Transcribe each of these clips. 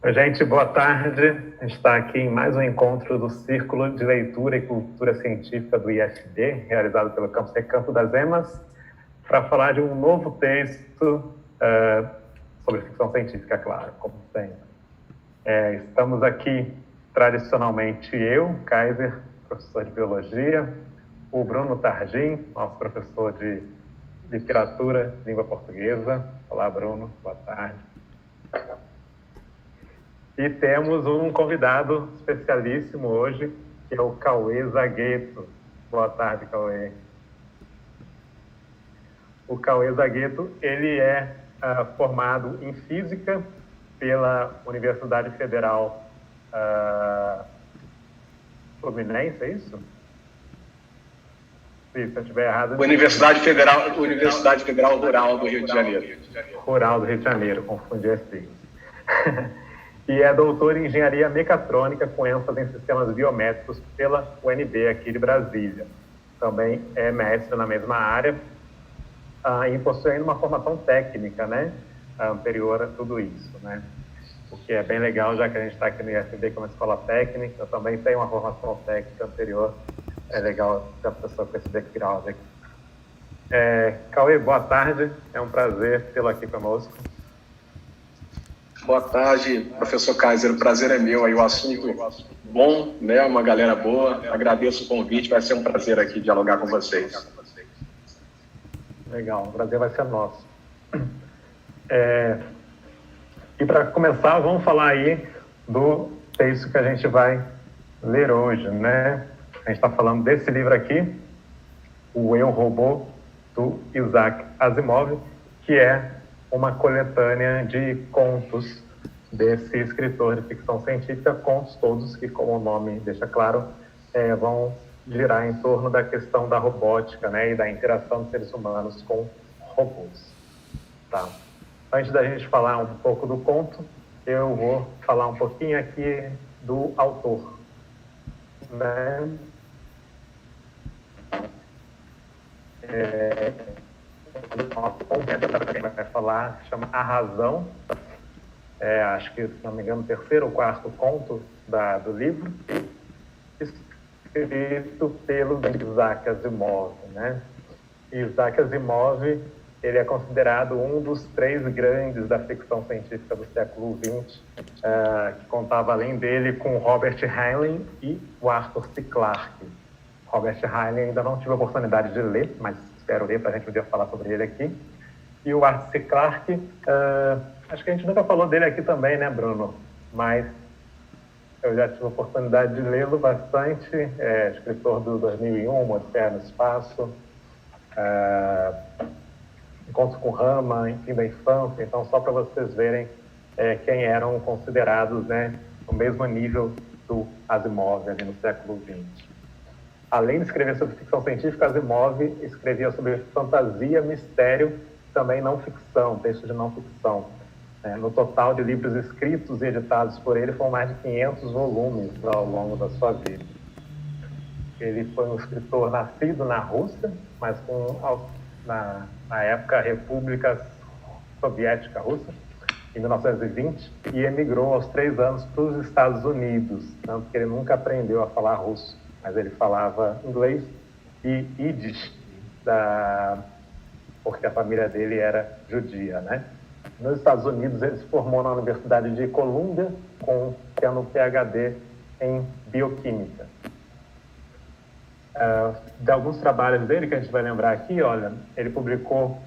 Oi, gente, boa tarde. A gente está aqui em mais um encontro do Círculo de Leitura e Cultura Científica do IFD, realizado pelo Campus Recanto das Emas, para falar de um novo texto sobre ficção científica, claro, como sempre. Estamos aqui, tradicionalmente, eu, Kaiser, professor de Biologia, o Bruno Targim, nosso professor de Literatura, Língua Portuguesa. Olá, Bruno, boa tarde. E temos um convidado especialíssimo hoje, que é o Cauê Zagueto. Boa tarde, Cauê. O Cauê Zagueto, ele é formado em Física pela Universidade Federal Fluminense, é isso? Se eu estiver errado... Universidade Federal Rural do Rio de Janeiro. Rural do Rio de Janeiro, confundi assim. E é doutor em Engenharia Mecatrônica com ênfase em Sistemas Biométricos pela UNB aqui de Brasília. Também é mestre na mesma área e possui uma formação técnica, né, anterior a tudo isso, né? O que é bem legal, já que a gente está aqui no IFB, que é uma escola técnica. Eu também tenho uma formação técnica anterior. É legal ter a pessoa com esse background aqui. Cauê, boa tarde. É um prazer tê-lo aqui conosco. Boa tarde, professor Kaiser. O prazer é meu. Aí o assunto bom, né? Uma galera boa. Agradeço o convite. Vai ser um prazer aqui dialogar com vocês. Legal, o prazer vai ser nosso. E para começar, vamos falar aí do texto que a gente vai ler hoje, né? A gente está falando desse livro aqui, O Eu, Robô, do Isaac Asimov, que é uma coletânea de contos desse escritor de ficção científica, contos todos que, como o nome deixa claro, vão girar em torno da questão da robótica, né, e da interação dos seres humanos com robôs. Tá. Antes da gente falar um pouco do conto, eu vou falar um pouquinho aqui do autor, né? Quem vai falar chama A Razão, acho que, se não me engano, o terceiro ou quarto conto do livro, escrito pelo Isaac Asimov, né? Isaac Asimov, ele é considerado um dos três grandes da ficção científica do século XX, que contava, além dele, com Robert Heinlein e o Arthur C. Clarke. Robert Heinlein ainda não tive a oportunidade de ler, mas espero ler para a gente poder falar sobre ele aqui. E o Arthur C. Clarke, acho que a gente nunca falou dele aqui também, né, Bruno? Mas eu já tive a oportunidade de lê-lo bastante. Escritor do 2001, Odisseia no Espaço, Encontros com Rama, em Fim da Infância. Então, só para vocês verem quem eram considerados, né, no mesmo nível do Asimov ali no século XX. Além de escrever sobre ficção científica, Asimov escrevia sobre fantasia, mistério, também não ficção, textos de não ficção. No total de livros escritos e editados por ele, foram mais de 500 volumes ao longo da sua vida. Ele foi um escritor nascido na Rússia, mas na época República Soviética Russa, em 1920, e emigrou aos 3 anos para os Estados Unidos, tanto que ele nunca aprendeu a falar russo, mas ele falava inglês e Yiddish, porque a família dele era judia, né? Nos Estados Unidos, ele se formou na Universidade de Columbia, tendo um PhD em bioquímica. De alguns trabalhos dele, que a gente vai lembrar aqui, olha, ele publicou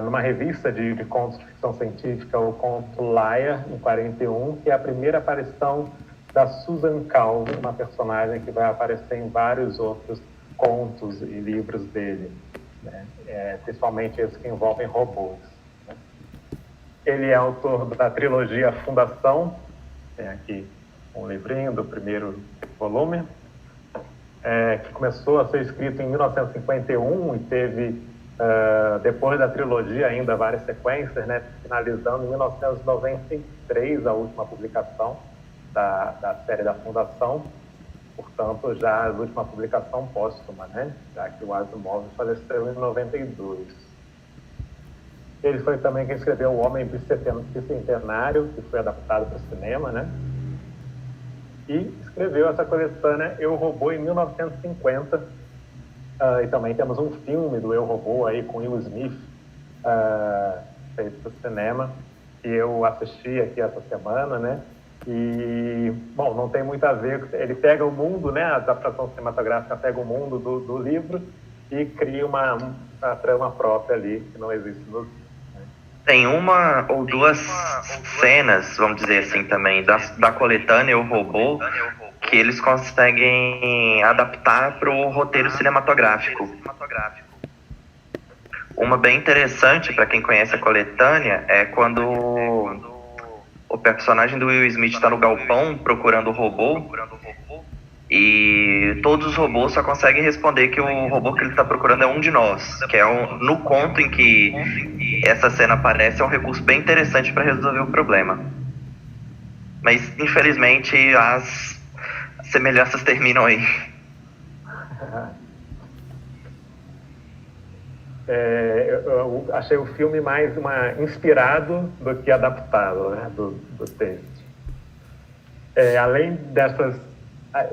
numa revista de contos de ficção científica o conto Liar, em 41, que é a primeira aparição da Susan Calvin, uma personagem que vai aparecer em vários outros contos e livros dele, né? Principalmente esses que envolvem robôs, né? Ele é autor da trilogia Fundação, tem aqui um livrinho do primeiro volume, que começou a ser escrito em 1951 e teve, depois da trilogia, ainda várias sequências, né? Finalizando em 1993 a última publicação da série da Fundação, portanto, já a última publicação póstuma, né? Já que o Asimov faleceu em 92. Ele foi também quem escreveu O Homem Bicentenário, que foi adaptado para o cinema, né? E escreveu essa coletânea Eu, Robô, em 1950. E também temos um filme do Eu, Robô aí com Will Smith, feito para o cinema, que eu assisti aqui essa semana, né? E, bom, não tem muito a ver, ele pega o mundo, né? A adaptação cinematográfica pega o mundo do livro e cria uma trama própria ali, que não existe no livro. Tem uma ou duas cenas, vamos dizer assim, também, da coletânea O Robô, que eles conseguem adaptar para o roteiro cinematográfico. Uma bem interessante, para quem conhece a coletânea, é quando o personagem do Will Smith está no galpão procurando o robô, e todos os robôs só conseguem responder que o robô que ele está procurando é um de nós, que é no conto em que essa cena aparece, é um recurso bem interessante para resolver o problema. Mas, infelizmente, as semelhanças terminam aí. Eu achei o filme mais inspirado do que adaptado, né, do texto. Além dessas...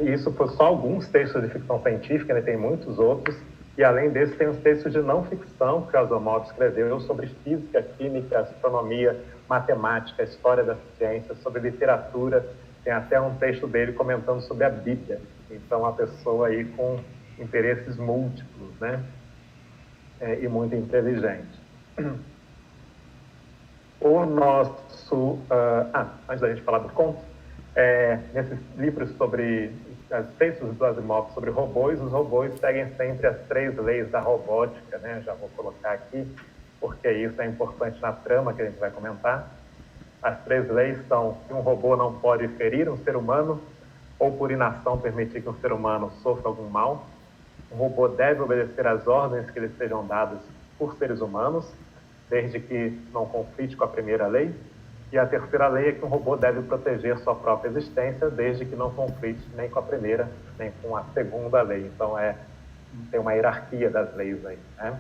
Isso foi só alguns textos de ficção científica, né, tem muitos outros. E, além desses, tem os textos de não ficção que o Asimov escreveu sobre física, química, astronomia, matemática, história da ciência, sobre literatura. Tem até um texto dele comentando sobre a Bíblia. Então, uma pessoa aí com interesses múltiplos, né? E muito inteligente. O nosso... antes da gente falar do conto, nesses livros sobre os textos do Asimov sobre robôs, os robôs seguem sempre as 3 leis da robótica, né? Já vou colocar aqui, porque isso é importante na trama que a gente vai comentar. As 3 leis são que um robô não pode ferir um ser humano ou, por inação, permitir que um ser humano sofra algum mal. Um robô deve obedecer às ordens que lhe sejam dadas por seres humanos, desde que não conflite com a primeira lei. E a terceira lei é que um robô deve proteger sua própria existência, desde que não conflite nem com a primeira, nem com a segunda lei. Então, tem uma hierarquia das leis aí, né?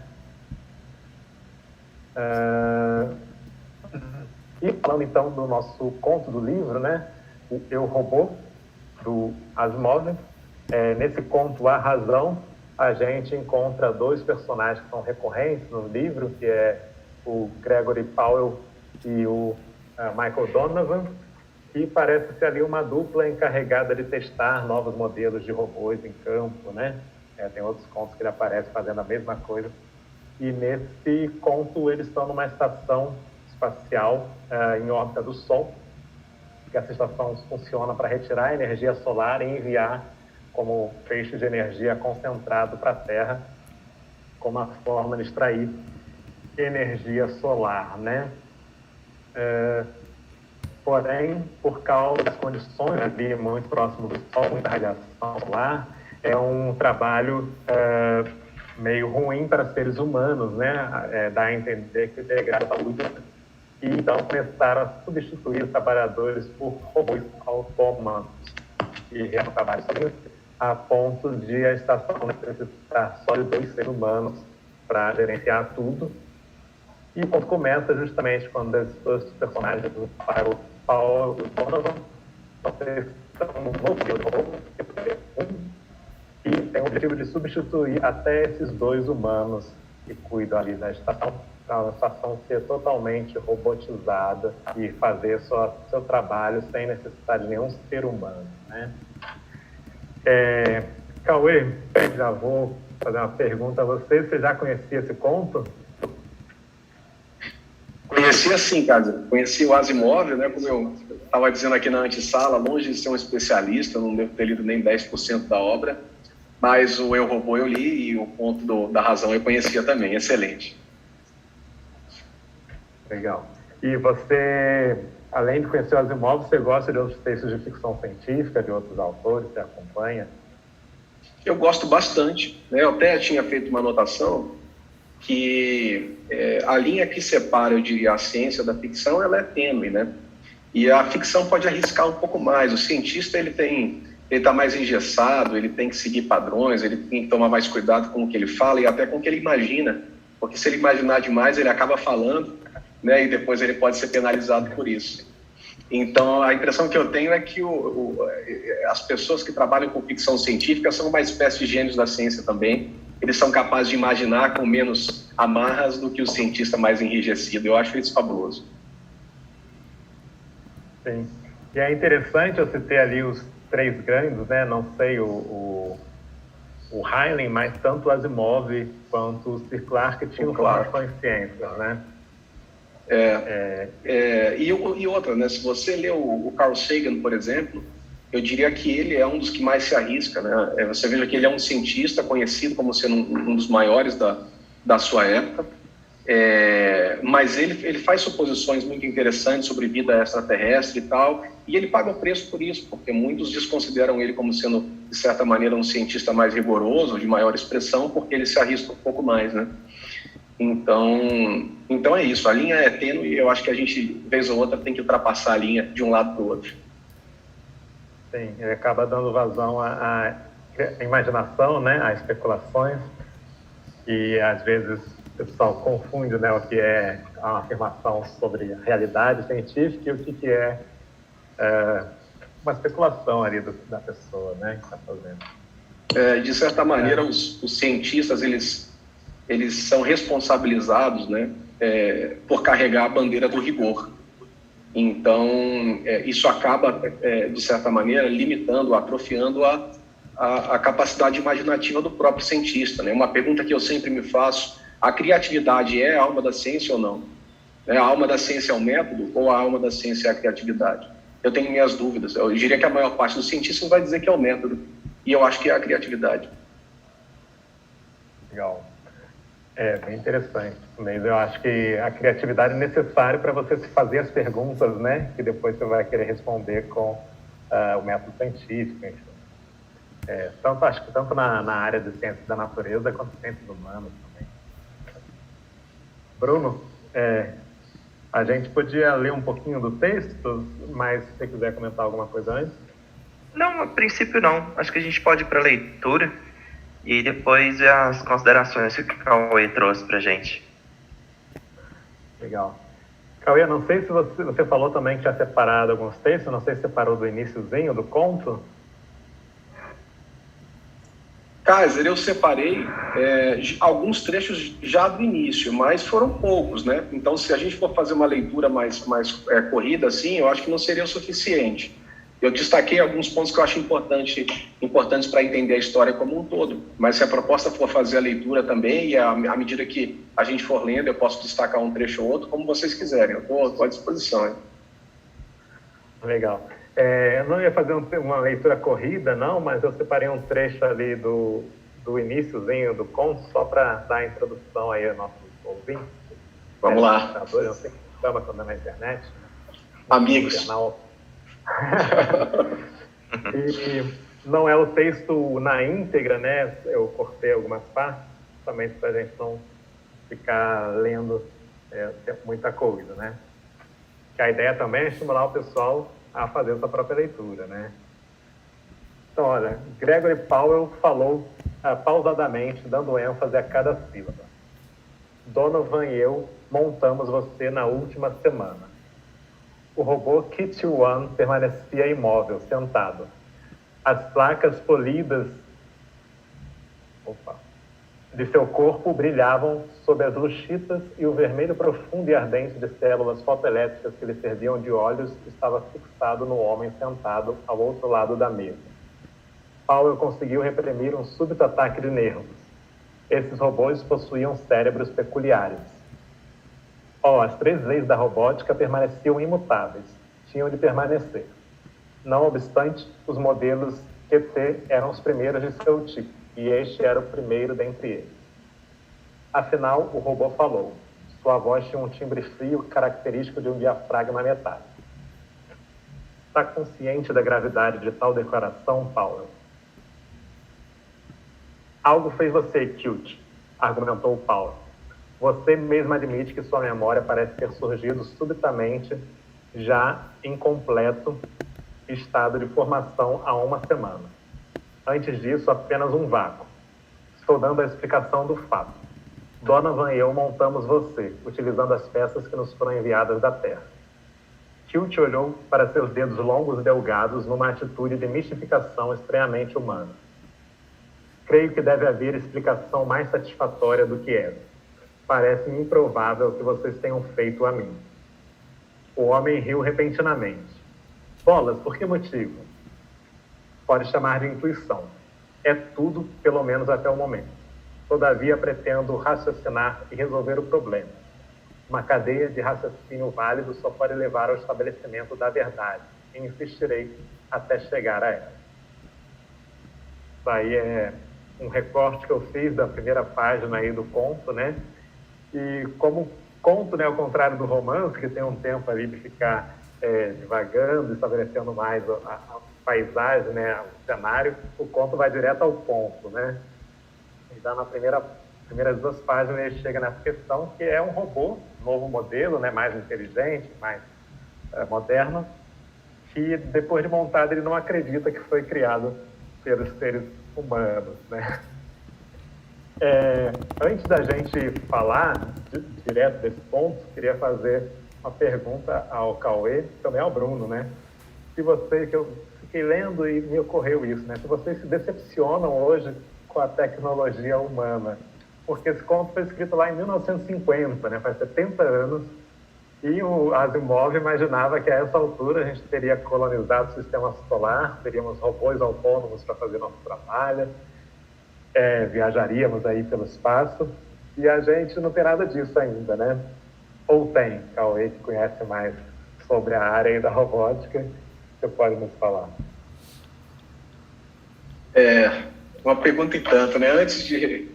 E falando, então, do nosso conto do livro, né? O Eu, Robô, do Asimov. Nesse conto, A Razão, a gente encontra 2 personagens que são recorrentes no livro, que é o Gregory Powell e o Michael Donovan, e parece ser ali uma dupla encarregada de testar novos modelos de robôs em campo, né? Tem outros contos que ele aparece fazendo a mesma coisa. E nesse conto eles estão numa estação espacial em órbita do Sol, que essa estação funciona para retirar a energia solar e enviar como feixe de energia concentrado para a Terra, como uma forma de extrair energia solar, né? Porém, por causa das condições ali muito próximo do Sol, muita radiação solar, é um trabalho meio ruim para seres humanos, né? Dá a entender que degrada a saúde. E então começaram a substituir os trabalhadores por robôs autônomos que realizam trabalho sozinhos, a ponto de a estação necessitar só de 2 seres humanos para gerenciar tudo. E o conto começa justamente quando esses 2 personagens, o Paulo e o Donovan, estão no novo robô, e tem o objetivo de substituir até esses 2 humanos que cuidam ali da estação, para a estação ser totalmente robotizada e fazer seu trabalho sem necessidade de nenhum ser humano, né? Cauê, já vou fazer uma pergunta a você. Você já conhecia esse conto? Conhecia sim, cara. Conheci o Asimov, né? Como eu estava dizendo aqui na antessala, longe de ser um especialista, não devo ter lido nem 10% da obra, mas o Eu, Robô eu li e o conto da Razão eu conhecia também. Excelente. Legal. E você, além de conhecer o Asimov, você gosta de outros textos de ficção científica, de outros autores, você acompanha? Eu gosto bastante, né? Eu até tinha feito uma anotação que a linha que separa, eu diria, a ciência da ficção, ela é tênue, né? E a ficção pode arriscar um pouco mais. O cientista, ele está mais engessado, ele tem que seguir padrões, ele tem que tomar mais cuidado com o que ele fala e até com o que ele imagina porque se ele imaginar demais, ele acaba falando, né, e depois ele pode ser penalizado por isso. Então, a impressão que eu tenho é que as pessoas que trabalham com ficção científica são uma espécie de gênios da ciência também. Eles são capazes de imaginar com menos amarras do que o cientista mais enrijecido. Eu acho isso fabuloso. Sim. E é interessante eu citei ali os três grandes, né? Não sei o Heinlein, mas tanto o Asimov quanto o Sir Clarke tinham formação em ciência, né? E outra, né? Se você lê o Carl Sagan, por exemplo, eu diria que ele é um dos que mais se arrisca, né? Você veja que ele é um cientista conhecido como sendo um dos maiores da sua época, mas ele faz suposições muito interessantes sobre vida extraterrestre e tal, e ele paga o preço por isso, porque muitos desconsideram ele como sendo, de certa maneira, um cientista mais rigoroso, de maior expressão, porque ele se arrisca um pouco mais, né? Então é isso, a linha é tênue e eu acho que a gente, vez ou outra, tem que ultrapassar a linha de um lado para o outro. Sim, ele acaba dando vazão à imaginação, né, a especulações, e às vezes o pessoal confunde, né, o que é uma afirmação sobre a realidade científica e o que é uma especulação ali da pessoa, né, que está fazendo. De certa maneira, os cientistas, eles são responsabilizados, né, por carregar a bandeira do rigor. Então, isso acaba, de certa maneira, limitando, atrofiando a capacidade imaginativa do próprio cientista, né? Uma pergunta que eu sempre me faço: a criatividade é a alma da ciência ou não? A alma da ciência é o método ou a alma da ciência é a criatividade? Eu tenho minhas dúvidas. Eu diria que a maior parte dos cientistas vai dizer que é o método, e eu acho que é a criatividade. Legal. Bem interessante. Mas eu acho que a criatividade é necessária para você se fazer as perguntas, né? Que depois você vai querer responder com o método científico, enfim. Acho que tanto na área de ciências da natureza quanto ciências humanas também. Bruno, a gente podia ler um pouquinho do texto, mas se você quiser comentar alguma coisa antes. Não, a princípio não. Acho que a gente pode ir para a leitura e depois ver as considerações que o Cauê trouxe para a gente. Legal. Cauê, não sei se você falou também que tinha separado alguns textos, não sei se separou do iniciozinho do conto. Kaiser, eu separei alguns trechos já do início, mas foram poucos, né? Então, se a gente for fazer uma leitura mais corrida, assim, eu acho que não seria o suficiente. Eu destaquei alguns pontos que eu acho importantes para entender a história como um todo, mas se a proposta for fazer a leitura também, e à medida que a gente for lendo, eu posso destacar um trecho ou outro, como vocês quiserem, eu estou à disposição. Hein? Legal. Eu não ia fazer uma leitura corrida, não, mas eu separei um trecho ali do iniciozinho do conto, só para dar a introdução aí aos nossos ouvintes. Vamos lá. Eu sei que chama quando é na internet. Amigos. E não é o texto na íntegra, né? Eu cortei algumas partes, justamente para a gente não ficar lendo muita coisa, né? Que a ideia também é estimular o pessoal a fazer a sua própria leitura, né? Então, olha, Gregory Powell falou pausadamente, dando ênfase a cada sílaba. Donovan e eu montamos você na última semana. O robô Kit One permanecia imóvel, sentado. As placas polidas de seu corpo brilhavam sob as luxitas e o vermelho profundo e ardente de células fotoelétricas que lhe serviam de olhos estava fixado no homem sentado ao outro lado da mesa. Powell conseguiu reprimir um súbito ataque de nervos. Esses robôs possuíam cérebros peculiares. As 3 leis da robótica permaneciam imutáveis. Tinham de permanecer. Não obstante, os modelos QT eram os primeiros de seu tipo, e este era o primeiro dentre eles. Afinal, o robô falou. Sua voz tinha um timbre frio característico de um diafragma metálico. Está consciente da gravidade de tal declaração, Powell? Algo fez você, Cute, argumentou Powell. Você mesmo admite que sua memória parece ter surgido subitamente, já em completo estado de formação há uma semana. Antes disso, apenas um vácuo. Estou dando a explicação do fato. Donovan e eu montamos você, utilizando as peças que nos foram enviadas da Terra. Tilt olhou para seus dedos longos e delgados numa atitude de mistificação estranhamente humana. Creio que deve haver explicação mais satisfatória do que essa. Parece-me improvável que vocês tenham feito a mim. O homem riu repentinamente. Bolas, por que motivo? Pode chamar de intuição. É tudo, pelo menos até o momento. Todavia, pretendo raciocinar e resolver o problema. Uma cadeia de raciocínio válido só pode levar ao estabelecimento da verdade. E insistirei até chegar a ela. Isso aí é um recorte que eu fiz da primeira página aí do conto, né? E como conto, né, ao contrário do romance, que tem um tempo ali de ficar divagando, estabelecendo mais a paisagem, né, o cenário, o conto vai direto ao ponto, né? E já na primeiras 2 páginas ele chega nessa questão que é um robô, novo modelo, né, mais inteligente, mais moderno, que depois de montado ele não acredita que foi criado pelos seres humanos, né? Antes da gente falar direto desse ponto, queria fazer uma pergunta ao Cauê, também ao Bruno, né? Se você, que eu fiquei lendo e me ocorreu isso, né? Se vocês se decepcionam hoje com a tecnologia humana, porque esse conto foi escrito lá em 1950, né? Faz 70 anos, e o Asimov imaginava que a essa altura a gente teria colonizado o sistema solar, teríamos robôs autônomos para fazer nosso trabalho, viajaríamos aí pelo espaço, e a gente não tem nada disso ainda, né? Ou tem, Cauê, que conhece mais sobre a área aí da robótica, você pode nos falar. Uma pergunta e tanto, né? Antes de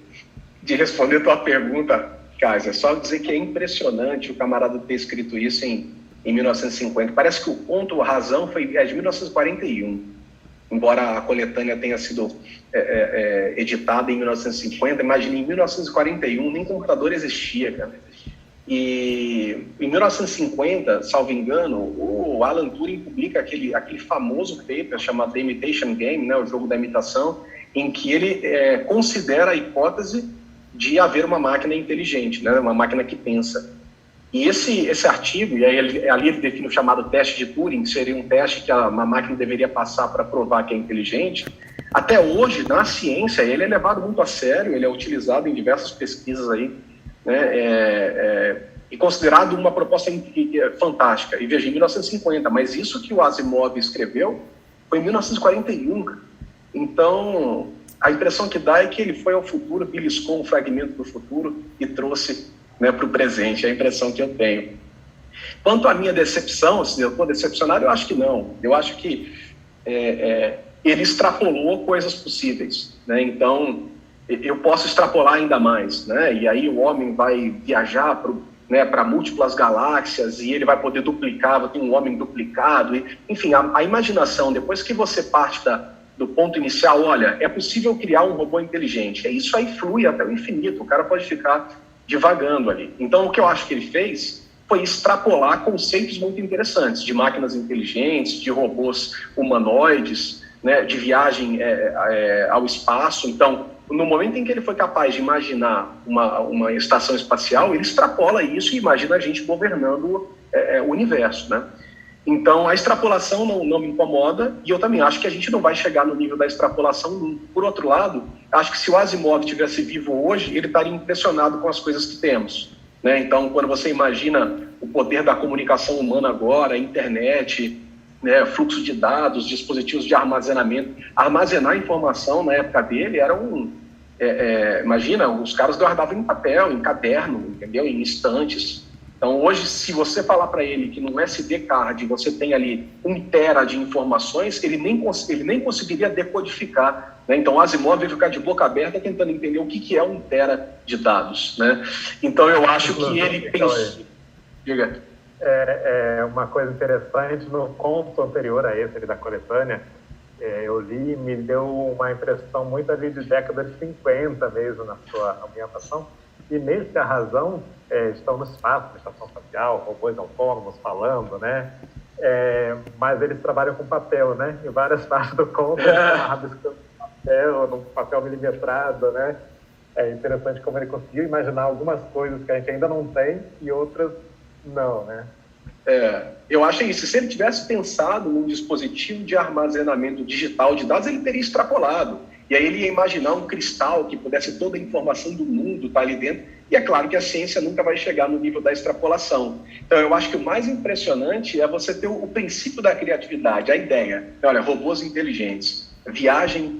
responder a tua pergunta, Kaiser, só dizer que é impressionante o camarada ter escrito isso em 1950. Parece que o ponto, a razão, é de 1941. Embora a coletânea tenha sido editada em 1950, imagine, em 1941 nem computador existia, cara. E em 1950, salvo engano, o Alan Turing publica aquele famoso paper chamado The Imitation Game, né, o jogo da imitação, em que ele considera a hipótese de haver uma máquina inteligente, né, uma máquina que pensa. E esse artigo, e aí ali ele define o chamado teste de Turing, que seria um teste que uma máquina deveria passar para provar que é inteligente. Até hoje, na ciência, ele é levado muito a sério, ele é utilizado em diversas pesquisas aí, né, e considerado uma proposta fantástica. E veja, em 1950, mas isso que o Asimov escreveu foi em 1941. Então, a impressão que dá é que ele foi ao futuro, beliscou um fragmento do futuro e trouxe, né, para o presente. É a impressão que eu tenho. Quanto à minha decepção, se eu estou decepcionado, eu acho que não. Eu acho que ele extrapolou coisas possíveis, né? Então, eu posso extrapolar ainda mais, né? E aí o homem vai viajar para múltiplas galáxias e ele vai poder duplicar, vai ter um homem duplicado. Enfim, a imaginação, depois que você parte do ponto inicial, olha, é possível criar um robô inteligente. Isso aí flui até o infinito, o cara pode ficar divagando ali. Então, o que eu acho que ele fez foi extrapolar conceitos muito interessantes, de máquinas inteligentes, de robôs humanoides, né, de viagem ao espaço. Então, no momento em que ele foi capaz de imaginar uma estação espacial, ele extrapola isso e imagina a gente governando o universo, né? Então, a extrapolação não me incomoda, e eu também acho que a gente não vai chegar no nível da extrapolação nunca. Por outro lado, acho que se o Asimov estivesse vivo hoje, ele estaria impressionado com as coisas que temos, né? Então, quando você imagina o poder da comunicação humana agora, a internet, né, fluxo de dados, dispositivos de armazenamento, armazenar informação na época dele era imagina, os caras guardavam em papel, em caderno, entendeu? Em estantes. Então, hoje, se você falar para ele que no SD card você tem ali 1 tera de informações, ele nem conseguiria decodificar, né? Então, o Asimov vai ficar de boca aberta tentando entender o que é 1 tera de dados, né? Então, eu acho que ele pensou... Diga. Uma coisa interessante, no conto anterior a esse da coletânea, eu li e me deu uma impressão muito ali de década de 50 mesmo na sua ambientação. E nesse a razão estão no espaço, na estação espacial, robôs autônomos falando, né? Mas eles trabalham com papel, né? Em várias partes do conto, eles estão rabiscando papel, num papel milimetrado, né? É interessante como ele conseguiu imaginar algumas coisas que a gente ainda não tem e outras não, né? Eu acho isso. Se ele tivesse pensado num dispositivo de armazenamento digital de dados, ele teria extrapolado. E aí ele ia imaginar um cristal que pudesse toda a informação do mundo estar ali dentro. E é claro que a ciência nunca vai chegar no nível da extrapolação. Então, eu acho que o mais impressionante é você ter o princípio da criatividade, a ideia. Olha, robôs inteligentes, viagem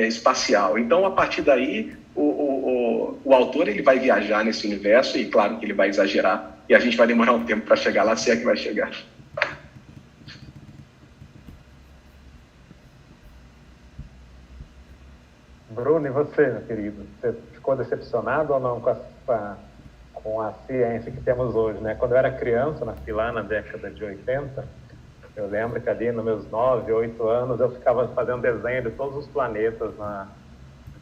espacial. Então, a partir daí, o autor ele vai viajar nesse universo e, claro, que ele vai exagerar. E a gente vai demorar um tempo para chegar lá, se é que vai chegar. Bruno, e você, meu querido? Você ficou decepcionado ou não com a ciência que temos hoje, né? Quando eu era criança, nasci lá na década de 80, eu lembro que ali nos meus 9, 8 anos eu ficava fazendo desenho de todos os planetas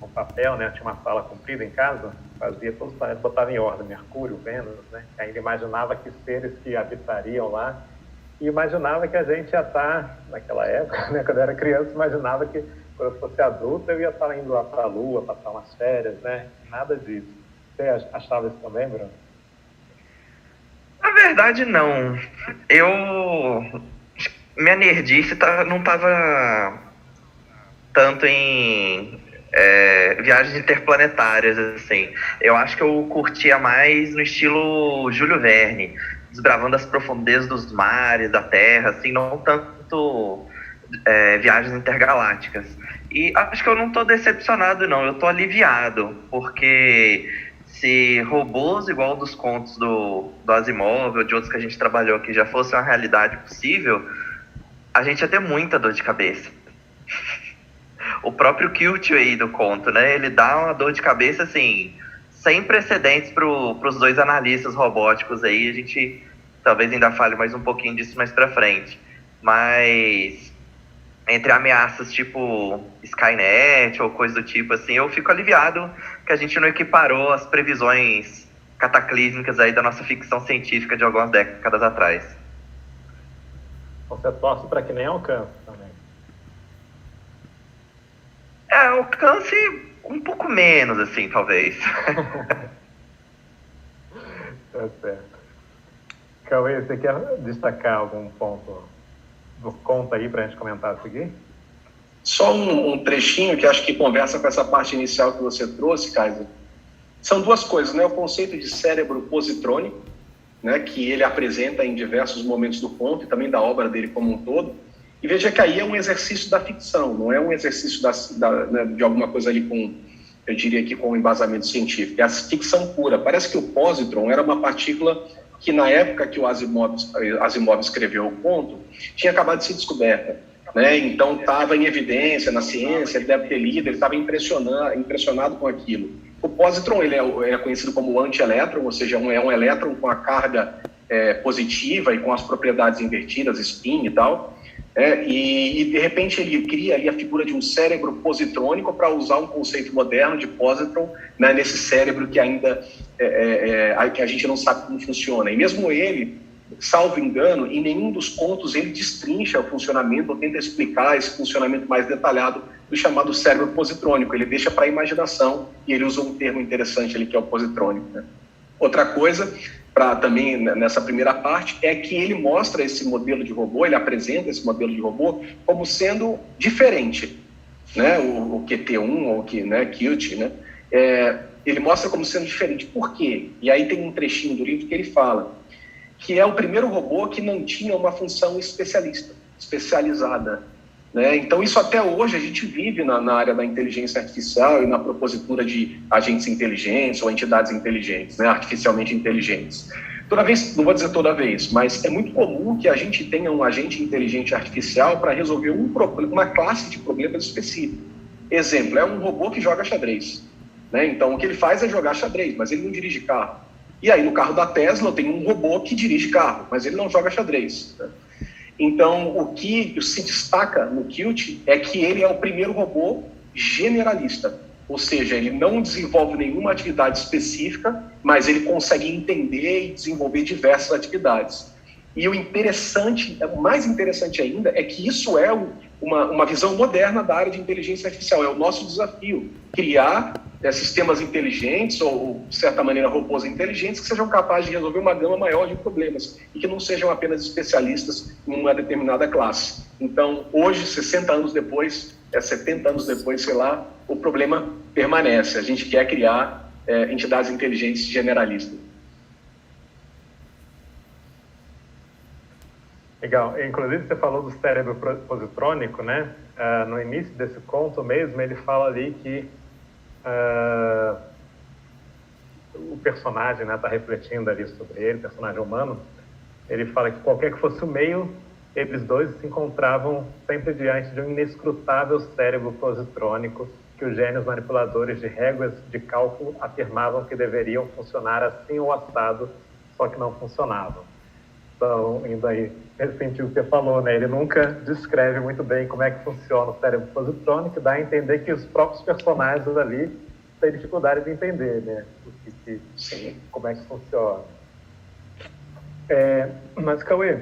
no papel, né? Eu tinha uma sala comprida em casa, fazia todos os planetas, botava em ordem, Mercúrio, Vênus, né? Ainda imaginava que seres que habitariam lá, e imaginava que a gente ia estar, naquela época, né? Quando eu era criança, imaginava que quando eu fosse adulto eu ia estar indo lá para a Lua, passar umas férias, né? Nada disso. Você achava isso também, Bruno? Na verdade, não. Minha nerdice não estava tanto em viagens interplanetárias, assim. Eu acho que eu curtia mais no estilo Júlio Verne, desbravando as profundezas dos mares, da Terra, assim, não tanto viagens intergalácticas. E acho que eu não estou decepcionado, não. Eu estou aliviado, porque se robôs igual dos contos do Asimov ou de outros que a gente trabalhou aqui já fosse uma realidade possível, a gente ia ter muita dor de cabeça. O próprio Kilt aí do conto, né? Ele dá uma dor de cabeça, assim, sem precedentes para os dois analistas robóticos aí. A gente talvez ainda fale mais um pouquinho disso mais para frente. Mas entre ameaças tipo Skynet ou coisa do tipo, assim, eu fico aliviado que a gente não equiparou as previsões cataclísmicas aí da nossa ficção científica de algumas décadas atrás. Você torce para que nem alcance também. Alcance um pouco menos, assim, talvez. Tá certo. Cauê, você quer destacar algum ponto do conto aí para a gente comentar a seguir? Só um trechinho que acho que conversa com essa parte inicial que você trouxe, Kaiser. São duas coisas, né? O conceito de cérebro positrônico, né, que ele apresenta em diversos momentos do conto e também da obra dele como um todo. E veja que aí é um exercício da ficção, não é um exercício né, de alguma coisa ali com, eu diria que com embasamento científico. É a ficção pura. Parece que o positron era uma partícula que na época que o Asimov escreveu o conto, tinha acabado de ser descoberta, né? Então estava em evidência na ciência, ele deve ter lido, ele estava impressionado com aquilo. O positron ele é conhecido como antielétron, ou seja, é um elétron com a carga positiva e com as propriedades invertidas, spin e tal. E de repente ele cria ali a figura de um cérebro positrônico para usar um conceito moderno de positron, né, nesse cérebro que ainda que a gente não sabe como funciona. E mesmo ele, salvo engano, em nenhum dos contos ele destrincha o funcionamento ou tenta explicar esse funcionamento mais detalhado do chamado cérebro positrônico. Ele deixa para a imaginação e ele usa um termo interessante ali que é o positrônico, né? Outra coisa, também nessa primeira parte, é que ele mostra esse modelo de robô, ele apresenta esse modelo de robô como sendo diferente, né? O QT1 ou Qt, né? Ele mostra como sendo diferente. Por quê? E aí tem um trechinho do livro que ele fala que é o primeiro robô que não tinha uma função especializada, né? Então isso até hoje a gente vive na área da inteligência artificial e na propositura de agentes inteligentes ou entidades inteligentes, né? Artificialmente inteligentes. Toda vez, não vou dizer toda vez, mas é muito comum que a gente tenha um agente inteligente artificial para resolver uma classe de problemas específicos. Exemplo, é um robô que joga xadrez, né? Então o que ele faz é jogar xadrez, mas ele não dirige carro. E aí no carro da Tesla eu tenho um robô que dirige carro, mas ele não joga xadrez, né? Então, o que se destaca no Qt é que ele é o primeiro robô generalista, ou seja, ele não desenvolve nenhuma atividade específica, mas ele consegue entender e desenvolver diversas atividades. E o mais interessante ainda, é que isso é uma visão moderna da área de inteligência artificial. É o nosso desafio, criar sistemas inteligentes, ou, de certa maneira, robôs inteligentes, que sejam capazes de resolver uma gama maior de problemas e que não sejam apenas especialistas em uma determinada classe. Então, hoje, 60 anos depois, 70 anos depois, sei lá, o problema permanece. A gente quer criar entidades inteligentes generalistas. Legal. Inclusive, você falou do cérebro positrônico, né? No início desse conto mesmo, ele fala ali que o personagem, né, está refletindo ali sobre ele, o personagem humano. Ele fala que qualquer que fosse o meio, eles dois se encontravam sempre diante de um inescrutável cérebro positrônico que os gênios manipuladores de réguas de cálculo afirmavam que deveriam funcionar assim ou assado, só que não funcionavam. Então, indo aí, nesse sentido que você falou, né? Ele nunca descreve muito bem como é que funciona o cérebro positrônico, dá a entender que os próprios personagens ali têm dificuldade de entender, né? Como é que funciona. Mas, Cauê,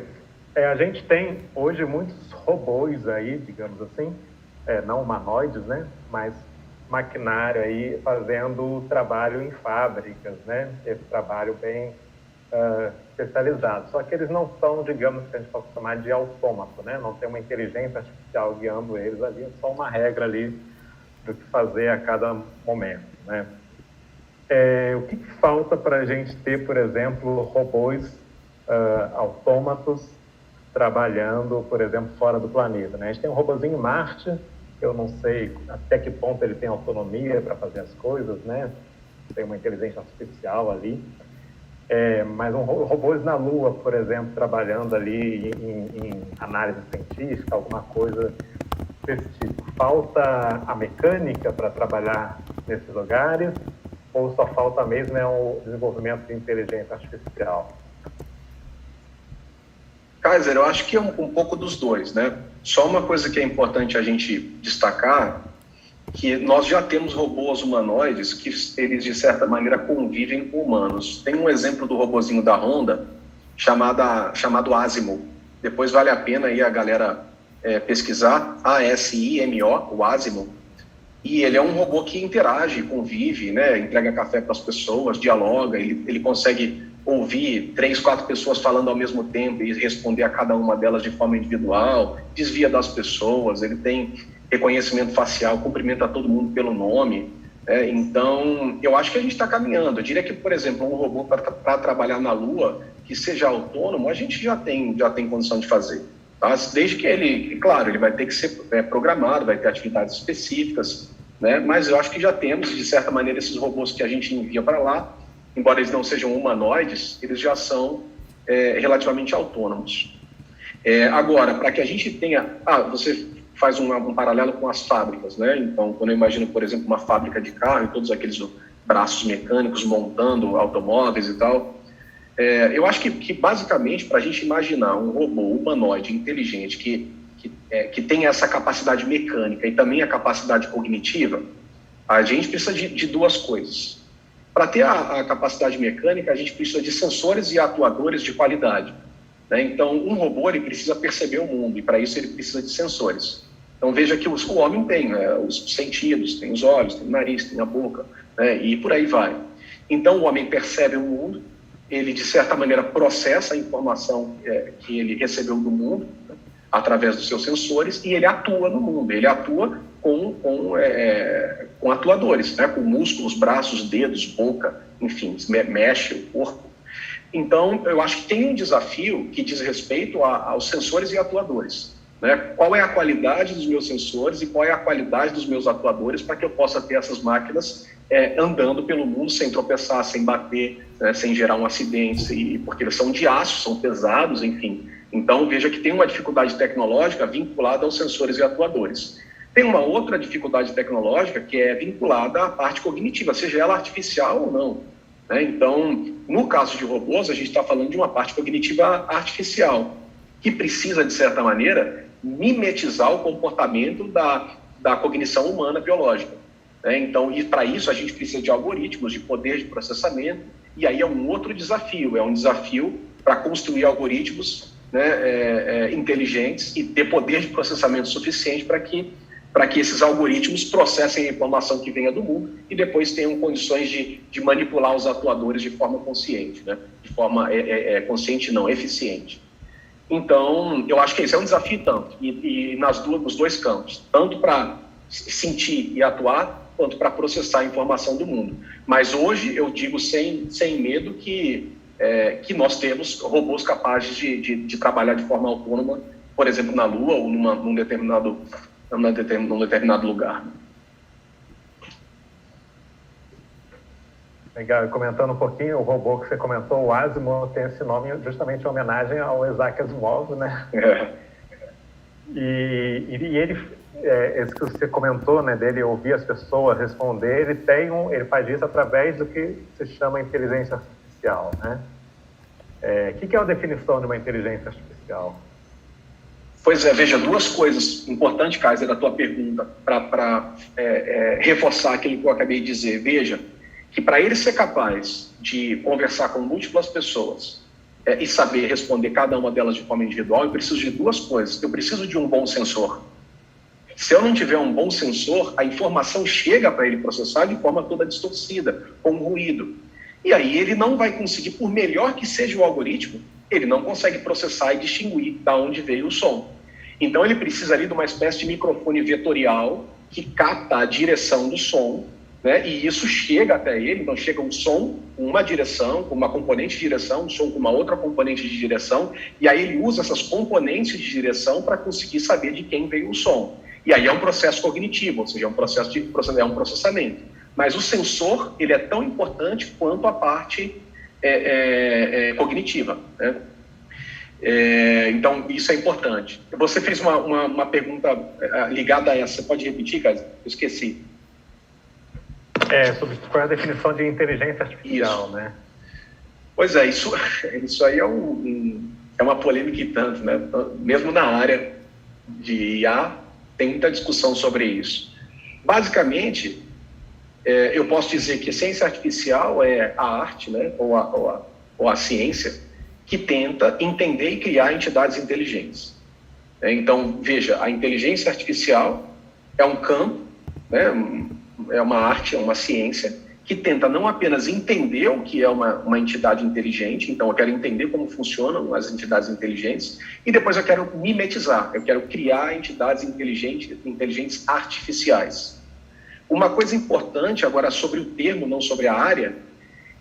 a gente tem hoje muitos robôs aí, digamos assim, não humanoides, né? Mas maquinário aí fazendo trabalho em fábricas, né? Esse trabalho bem especializado. Só que eles não são, digamos, que a gente pode chamar de autômato, né? Não tem uma inteligência artificial guiando eles ali, é só uma regra ali do que fazer a cada momento, né? O que falta para a gente ter, por exemplo, robôs autômatos trabalhando, por exemplo, fora do planeta, né? A gente tem um robozinho em Marte, eu não sei até que ponto ele tem autonomia para fazer as coisas, né? Tem uma inteligência artificial ali. Mas robôs na Lua, por exemplo, trabalhando ali em análise científica, alguma coisa desse tipo. Falta a mecânica para trabalhar nesses lugares ou só falta mesmo o desenvolvimento de inteligência artificial? Kaiser, eu acho que é um pouco dos dois, né? Só uma coisa que é importante a gente destacar, que nós já temos robôs humanoides que eles, de certa maneira, convivem com humanos. Tem um exemplo do robozinho da Honda, chamado Asimo. Depois vale a pena aí a galera pesquisar, ASIMO, o Asimo. E ele é um robô que interage, convive, né? Entrega café para as pessoas, dialoga, ele consegue ouvir 3, 4 pessoas falando ao mesmo tempo e responder a cada uma delas de forma individual, desvia das pessoas, ele tem reconhecimento facial, cumprimenta todo mundo pelo nome. Então, eu acho que a gente está caminhando. Eu diria que, por exemplo, um robô para trabalhar na Lua, que seja autônomo, a gente já tem condição de fazer. Tá? Desde que ele, claro, ele vai ter que ser programado, vai ter atividades específicas, né? Mas eu acho que já temos, de certa maneira, esses robôs que a gente envia para lá, embora eles não sejam humanoides, eles já são relativamente autônomos. Agora, para que a gente tenha... você faz um paralelo com as fábricas, né? Então, quando eu imagino, por exemplo, uma fábrica de carro e todos aqueles braços mecânicos montando automóveis e tal, eu acho que basicamente, para a gente imaginar um robô humanoide inteligente que tem essa capacidade mecânica e também a capacidade cognitiva, a gente precisa de duas coisas. Para ter a capacidade mecânica, a gente precisa de sensores e atuadores de qualidade, né? Então, um robô ele precisa perceber o mundo e, para isso, ele precisa de sensores. Então, veja que o homem tem os sentidos, tem os olhos, tem o nariz, tem a boca, né? E por aí vai. Então, o homem percebe o mundo, ele, de certa maneira, processa a informação que ele recebeu do mundo, né, através dos seus sensores, e ele atua no mundo. Ele atua com atuadores, né? Com músculos, braços, dedos, boca, enfim, mexe o corpo. Então, eu acho que tem um desafio que diz respeito aos sensores e atuadores, né? Qual é a qualidade dos meus sensores e qual é a qualidade dos meus atuadores para que eu possa ter essas máquinas andando pelo mundo sem tropeçar, sem bater, né? Sem gerar um acidente, porque eles são de aço, são pesados, enfim. Então, veja que tem uma dificuldade tecnológica vinculada aos sensores e atuadores. Tem uma outra dificuldade tecnológica que é vinculada à parte cognitiva, seja ela artificial ou não, né? Então, no caso de robôs, a gente está falando de uma parte cognitiva artificial, que precisa, de certa maneira, mimetizar o comportamento da cognição humana biológica. né? Então, e para isso a gente precisa de algoritmos, de poder de processamento, e aí é um outro desafio, para construir algoritmos, né, inteligentes e ter poder de processamento suficiente para que esses algoritmos processem a informação que venha do mundo e depois tenham condições de manipular os atuadores de forma consciente, né? De forma consciente não, eficiente. Então, eu acho que esse é um desafio tanto, e nos dois campos, tanto para sentir e atuar, quanto para processar a informação do mundo. Mas hoje eu digo sem medo que nós temos robôs capazes de trabalhar de forma autônoma, por exemplo, na Lua ou num determinado lugar. Legal, e comentando um pouquinho, o robô que você comentou, o Asimov, tem esse nome justamente em homenagem ao Isaac Asimov, né? E ele, esse que você comentou, né, dele ouvir as pessoas responder, ele faz isso através do que se chama inteligência artificial, né? O que é a definição de uma inteligência artificial? Pois é, veja, duas coisas importantes, Kaiser, da tua pergunta, para reforçar aquilo que eu acabei de dizer. Veja, que para ele ser capaz de conversar com múltiplas pessoas e saber responder cada uma delas de forma individual, eu preciso de duas coisas. Eu preciso de um bom sensor. Se eu não tiver um bom sensor, a informação chega para ele processar de forma toda distorcida, com ruído. E aí ele não vai conseguir, por melhor que seja o algoritmo, ele não consegue processar e distinguir de onde veio o som. Então ele precisa ali de uma espécie de microfone vetorial que capta a direção do som, né? E isso chega até ele, então chega um som com uma direção, com uma componente de direção, um som com uma outra componente de direção, e aí ele usa essas componentes de direção para conseguir saber de quem veio o som. E aí é um processo cognitivo, ou seja, é um processamento. Mas o sensor, ele é tão importante quanto a parte cognitiva, né? Então, isso é importante. Você fez uma pergunta ligada a essa. Você pode repetir, Cássio? Eu esqueci. Sobre qual é a definição de inteligência artificial, isso, né? Pois é, isso aí é uma polêmica e tanto, né? Mesmo na área de IA, tem muita discussão sobre isso. Basicamente, eu posso dizer que a ciência artificial é a arte, né? ou a ciência que tenta entender e criar entidades inteligentes. Então, veja, a inteligência artificial é um campo, né? É uma arte, é uma ciência que tenta não apenas entender o que é uma entidade inteligente, então eu quero entender como funcionam as entidades inteligentes, e depois eu quero mimetizar, eu quero criar entidades inteligentes artificiais. Uma coisa importante agora sobre o termo, não sobre a área,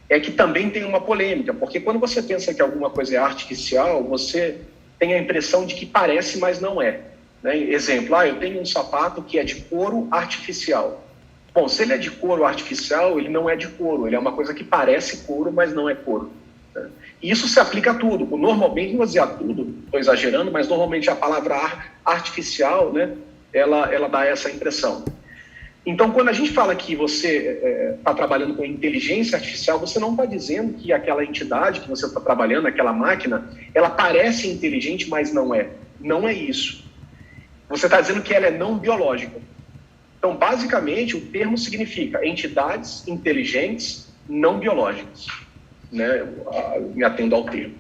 é que também tem uma polêmica, porque quando você pensa que alguma coisa é artificial, você tem a impressão de que parece, mas não é. Né? Exemplo, eu tenho um sapato que é de couro artificial. Bom, se ele é de couro artificial, ele não é de couro, ele é uma coisa que parece couro, mas não é couro. Né? E isso se aplica a tudo. Normalmente, não vou dizer a tudo, estou exagerando, mas normalmente a palavra artificial, né, ela dá essa impressão. Então, quando a gente fala que você está trabalhando com inteligência artificial, você não está dizendo que aquela entidade que você está trabalhando, aquela máquina, ela parece inteligente, mas não é. Não é isso. Você está dizendo que ela é não biológica. Então, basicamente, o termo significa entidades inteligentes não biológicas, né? Me atendo ao termo.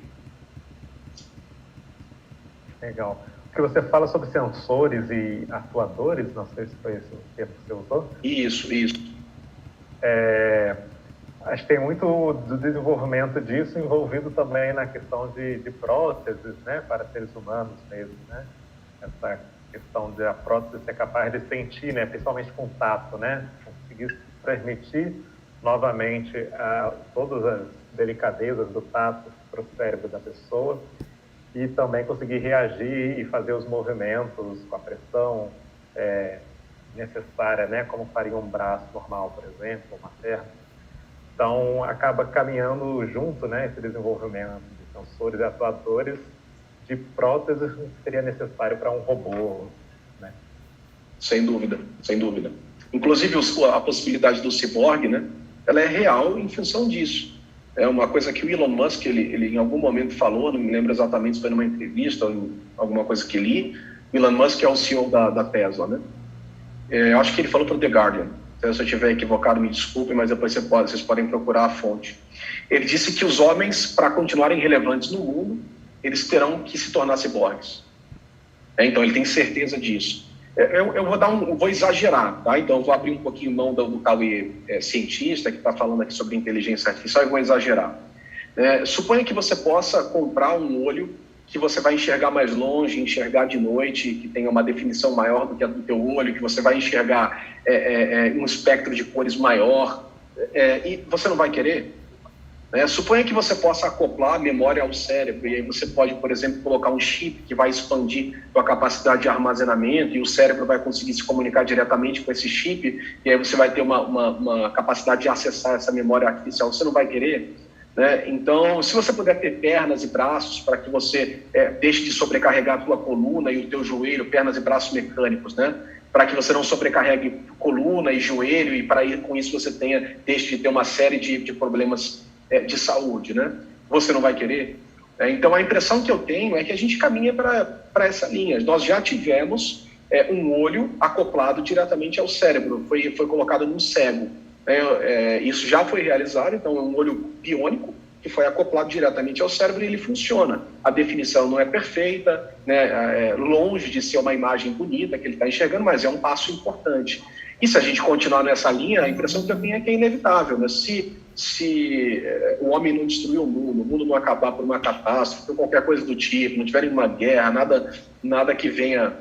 Legal. Porque você fala sobre sensores e atuadores, não sei se foi esse o termo que você usou. Isso. Acho que tem muito do desenvolvimento disso envolvido também na questão de próteses, né, para seres humanos mesmo, né? Essa questão de a prótese ser capaz de sentir, né, principalmente com tato, né, conseguir transmitir novamente todas as delicadezas do tato para o cérebro da pessoa e também conseguir reagir e fazer os movimentos com a pressão necessária, né, como faria um braço normal, por exemplo, uma perna. Então, acaba caminhando junto, né, esse desenvolvimento de sensores e atuadores de próteses que seria necessário para um robô, né? Sem dúvida. Inclusive, a possibilidade do ciborgue, né, ela é real em função disso. É uma coisa que o Elon Musk, ele em algum momento falou, não me lembro exatamente se foi numa entrevista ou em alguma coisa que li. O Elon Musk é o CEO da Tesla, né? Eu acho que ele falou para o The Guardian. Se eu estiver equivocado, me desculpe, mas depois vocês podem procurar a fonte. Ele disse que os homens, para continuarem relevantes no mundo, eles terão que se tornar ciborgues. Então, ele tem certeza disso. Eu vou exagerar, tá? Então, eu vou abrir um pouquinho mão do Cauê, cientista, que está falando aqui sobre inteligência artificial, e vou exagerar. Suponha que você possa comprar um olho que você vai enxergar mais longe, enxergar de noite, que tenha uma definição maior do que a do teu olho, que você vai enxergar um espectro de cores maior, e você não vai querer? Suponha que você possa acoplar a memória ao cérebro, e aí você pode, por exemplo, colocar um chip que vai expandir a capacidade de armazenamento, e o cérebro vai conseguir se comunicar diretamente com esse chip, e aí você vai ter uma capacidade de acessar essa memória artificial. Você não vai querer? Então, se você puder ter pernas e braços para que você deixe de sobrecarregar a tua coluna e o teu joelho, pernas e braços mecânicos, para que você não sobrecarregue coluna e joelho, e para com isso você deixe de ter uma série de problemas de saúde, Você não vai querer? Então, a impressão que eu tenho é que a gente caminha para essa linha. Nós já tivemos um olho acoplado diretamente ao cérebro, foi colocado num cego. Isso já foi realizado, então é um olho biônico que foi acoplado diretamente ao cérebro, e ele funciona. A definição não é perfeita, longe de ser uma imagem bonita que ele está enxergando, mas é um passo importante. E se a gente continuar nessa linha, a impressão que eu tenho é que é inevitável. Se o homem não destruir o mundo não acabar por uma catástrofe, por qualquer coisa do tipo, não tiver nenhuma guerra, nada que venha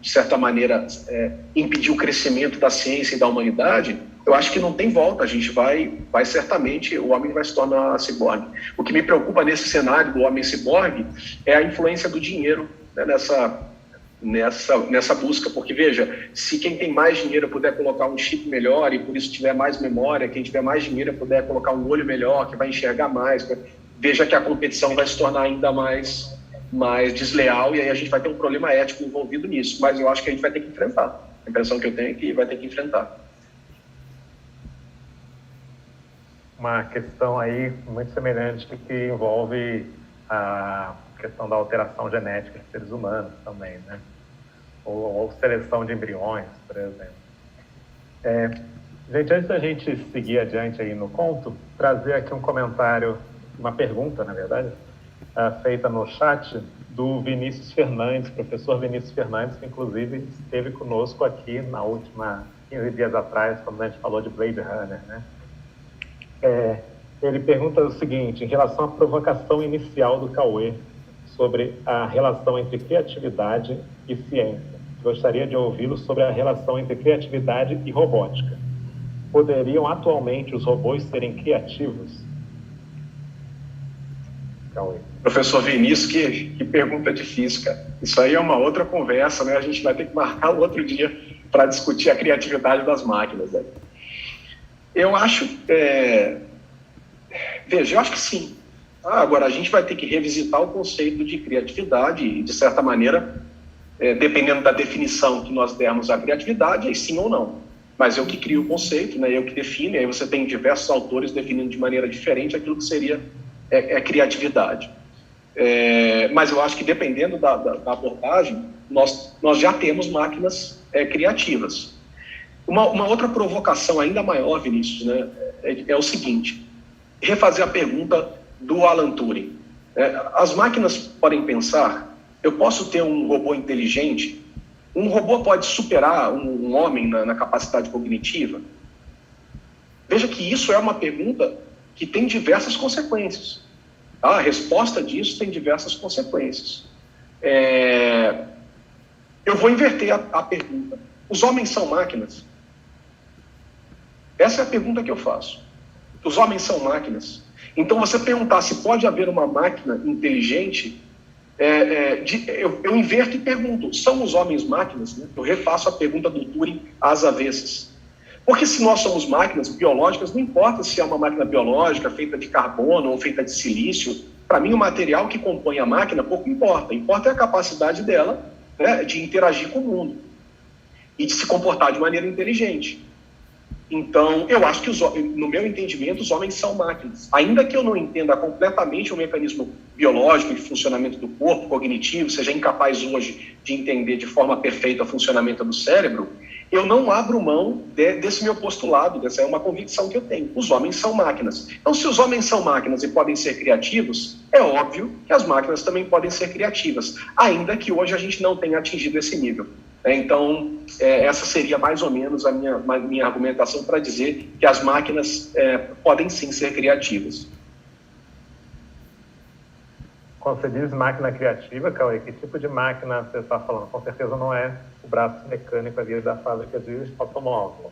de certa maneira, impedir o crescimento da ciência e da humanidade, eu acho que não tem volta. A gente vai certamente, o homem vai se tornar ciborgue. O que me preocupa nesse cenário do homem ciborgue é a influência do dinheiro, nessa busca, porque, veja, se quem tem mais dinheiro puder colocar um chip melhor e por isso tiver mais memória, quem tiver mais dinheiro puder colocar um olho melhor, que vai enxergar mais, veja que a competição vai se tornar ainda mais desleal, e aí a gente vai ter um problema ético envolvido nisso, mas eu acho que a gente vai ter que enfrentar. A impressão que eu tenho é que vai ter que enfrentar. Uma questão aí muito semelhante que envolve a questão da alteração genética de seres humanos também, ou seleção de embriões, por exemplo. Gente, antes da gente seguir adiante aí no conto, trazer aqui um comentário, uma pergunta, na verdade, feita no chat do Vinícius Fernandes, professor Vinícius Fernandes, que inclusive esteve conosco aqui na última 15 dias atrás, quando a gente falou de Blade Runner, Ele pergunta o seguinte, em relação à provocação inicial do Cauê sobre a relação entre criatividade e ciência. Gostaria de ouvi-lo sobre a relação entre criatividade e robótica. Poderiam atualmente os robôs serem criativos? Cauê. Professor Vinícius, que pergunta difícil, cara. Isso aí é uma outra conversa, A gente vai ter que marcar um outro dia para discutir a criatividade das máquinas. Eu acho... Veja, eu acho que sim. Agora, a gente vai ter que revisitar o conceito de criatividade e, de certa maneira, dependendo da definição que nós dermos à criatividade, é sim ou não. Mas eu que crio o conceito, eu que defino, e aí você tem diversos autores definindo de maneira diferente aquilo que seria criatividade. Mas eu acho que, dependendo da abordagem, nós já temos máquinas criativas. Uma outra provocação ainda maior, Vinícius, é o seguinte: refazer a pergunta do Alan Turing. As máquinas podem pensar, eu posso ter um robô inteligente, um robô pode superar um homem na capacidade cognitiva? Veja que isso é uma pergunta que tem diversas consequências. A resposta disso tem diversas consequências. Eu vou inverter a pergunta. Os homens são máquinas? Essa é a pergunta que eu faço. Os homens são máquinas? Então, você perguntar se pode haver uma máquina inteligente, eu inverto e pergunto, são os homens máquinas? Eu refaço a pergunta do Turing às avessas. Porque se nós somos máquinas biológicas, não importa se é uma máquina biológica feita de carbono ou feita de silício. Para mim, o material que compõe a máquina pouco importa. Importa é a capacidade dela de interagir com o mundo e de se comportar de maneira inteligente. Então, eu acho que, no meu entendimento, os homens são máquinas. Ainda que eu não entenda completamente o mecanismo biológico de funcionamento do corpo, cognitivo, seja incapaz hoje de entender de forma perfeita o funcionamento do cérebro, eu não abro mão desse meu postulado, dessa é uma convicção que eu tenho. Os homens são máquinas. Então, se os homens são máquinas e podem ser criativos, é óbvio que as máquinas também podem ser criativas, ainda que hoje a gente não tenha atingido esse nível. Então, essa seria mais ou menos a minha argumentação para dizer que as máquinas podem sim ser criativas. Quando você diz máquina criativa, Cauê, que tipo de máquina você está falando? Com certeza não é o braço mecânico ali da fábrica de automóvel.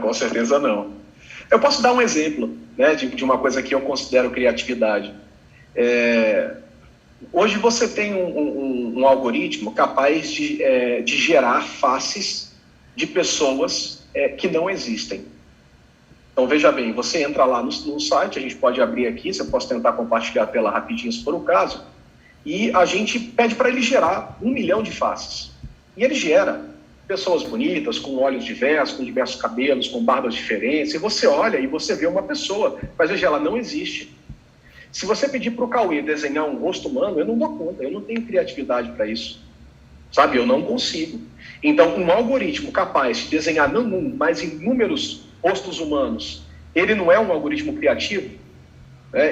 Com certeza não. Eu posso dar um exemplo, né, de uma coisa que eu considero criatividade. Hoje você tem um algoritmo capaz de gerar faces de pessoas que não existem. Então, veja bem, você entra lá no site, a gente pode abrir aqui, você pode tentar compartilhar a tela rapidinho, se for o caso, e a gente pede para ele gerar 1 milhão de faces. E ele gera pessoas bonitas, com olhos diversos, com diversos cabelos, com barbas diferentes, e você olha e você vê uma pessoa, mas veja, ela não existe. Se você pedir para o Cauê desenhar um rosto humano, eu não dou conta, eu não tenho criatividade para isso. Sabe, eu não consigo. Então, um algoritmo capaz de desenhar não um, mas inúmeros rostos humanos, ele não é um algoritmo criativo?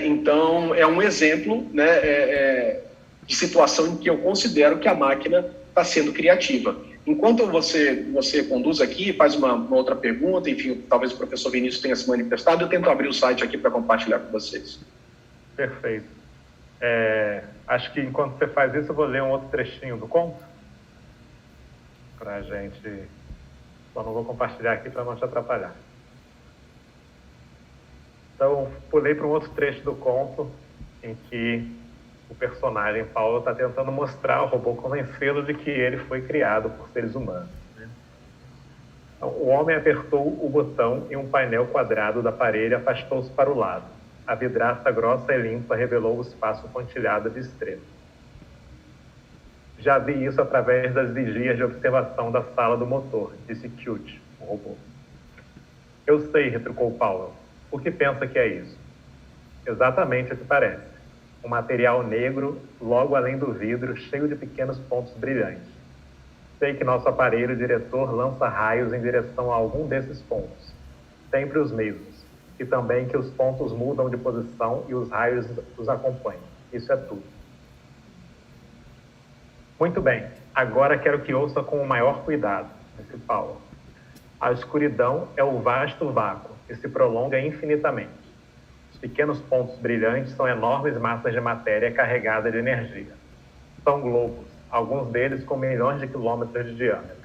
Então, é um exemplo, né, de situação em que eu considero que a máquina está sendo criativa. Enquanto você conduz aqui, faz uma outra pergunta, enfim, talvez o professor Vinícius tenha se manifestado, eu tento abrir o site aqui para compartilhar com vocês. Perfeito. Acho que enquanto você faz isso, eu vou ler um outro trechinho do conto para a gente... Só não vou compartilhar aqui para não te atrapalhar. Então, pulei para um outro trecho do conto em que o personagem Paulo está tentando mostrar ao robô, convencê-lo de que ele foi criado por seres humanos. Então, o homem apertou o botão e um painel quadrado da parede afastou-se para o lado. A vidraça grossa e limpa revelou o espaço pontilhado de estrelas. Já vi isso através das vigias de observação da sala do motor, disse Cute, o robô. Eu sei, retrucou Powell. O que pensa que é isso? Exatamente o que parece. Um material negro, logo além do vidro, cheio de pequenos pontos brilhantes. Sei que nosso aparelho diretor lança raios em direção a algum desses pontos. Sempre os mesmos. E também que os pontos mudam de posição e os raios os acompanham. Isso é tudo. Muito bem. Agora quero que ouça com o maior cuidado, disse Powell. A escuridão é o vasto vácuo, que se prolonga infinitamente. Os pequenos pontos brilhantes são enormes massas de matéria carregada de energia. São globos, alguns deles com milhões de quilômetros de diâmetro.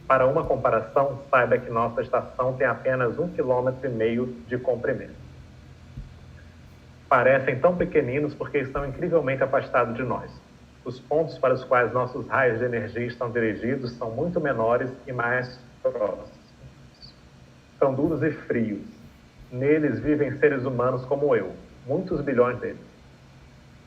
Para uma comparação, saiba que nossa estação tem apenas 1,5 km de comprimento. Parecem tão pequeninos porque estão incrivelmente afastados de nós. Os pontos para os quais nossos raios de energia estão dirigidos são muito menores e mais próximos. São duros e frios. Neles vivem seres humanos como eu, muitos bilhões deles.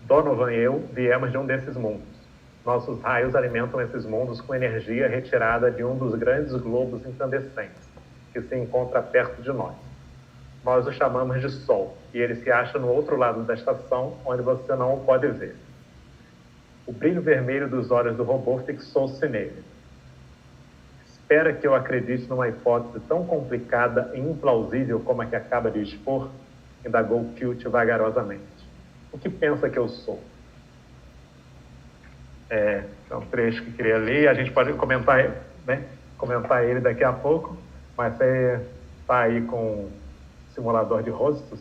Donovan e eu viemos de um desses mundos. Nossos raios alimentam esses mundos com energia retirada de um dos grandes globos incandescentes, que se encontra perto de nós. Nós o chamamos de Sol, e ele se acha no outro lado da estação, onde você não o pode ver. O brilho vermelho dos olhos do robô fixou-se nele. Espera que eu acredite numa hipótese tão complicada e implausível como a que acaba de expor? Indagou Cute vagarosamente. O que pensa que eu sou? É um trecho que queria ler, a gente pode comentar, né? Comentar ele daqui a pouco, mas você está aí com o simulador de rostos?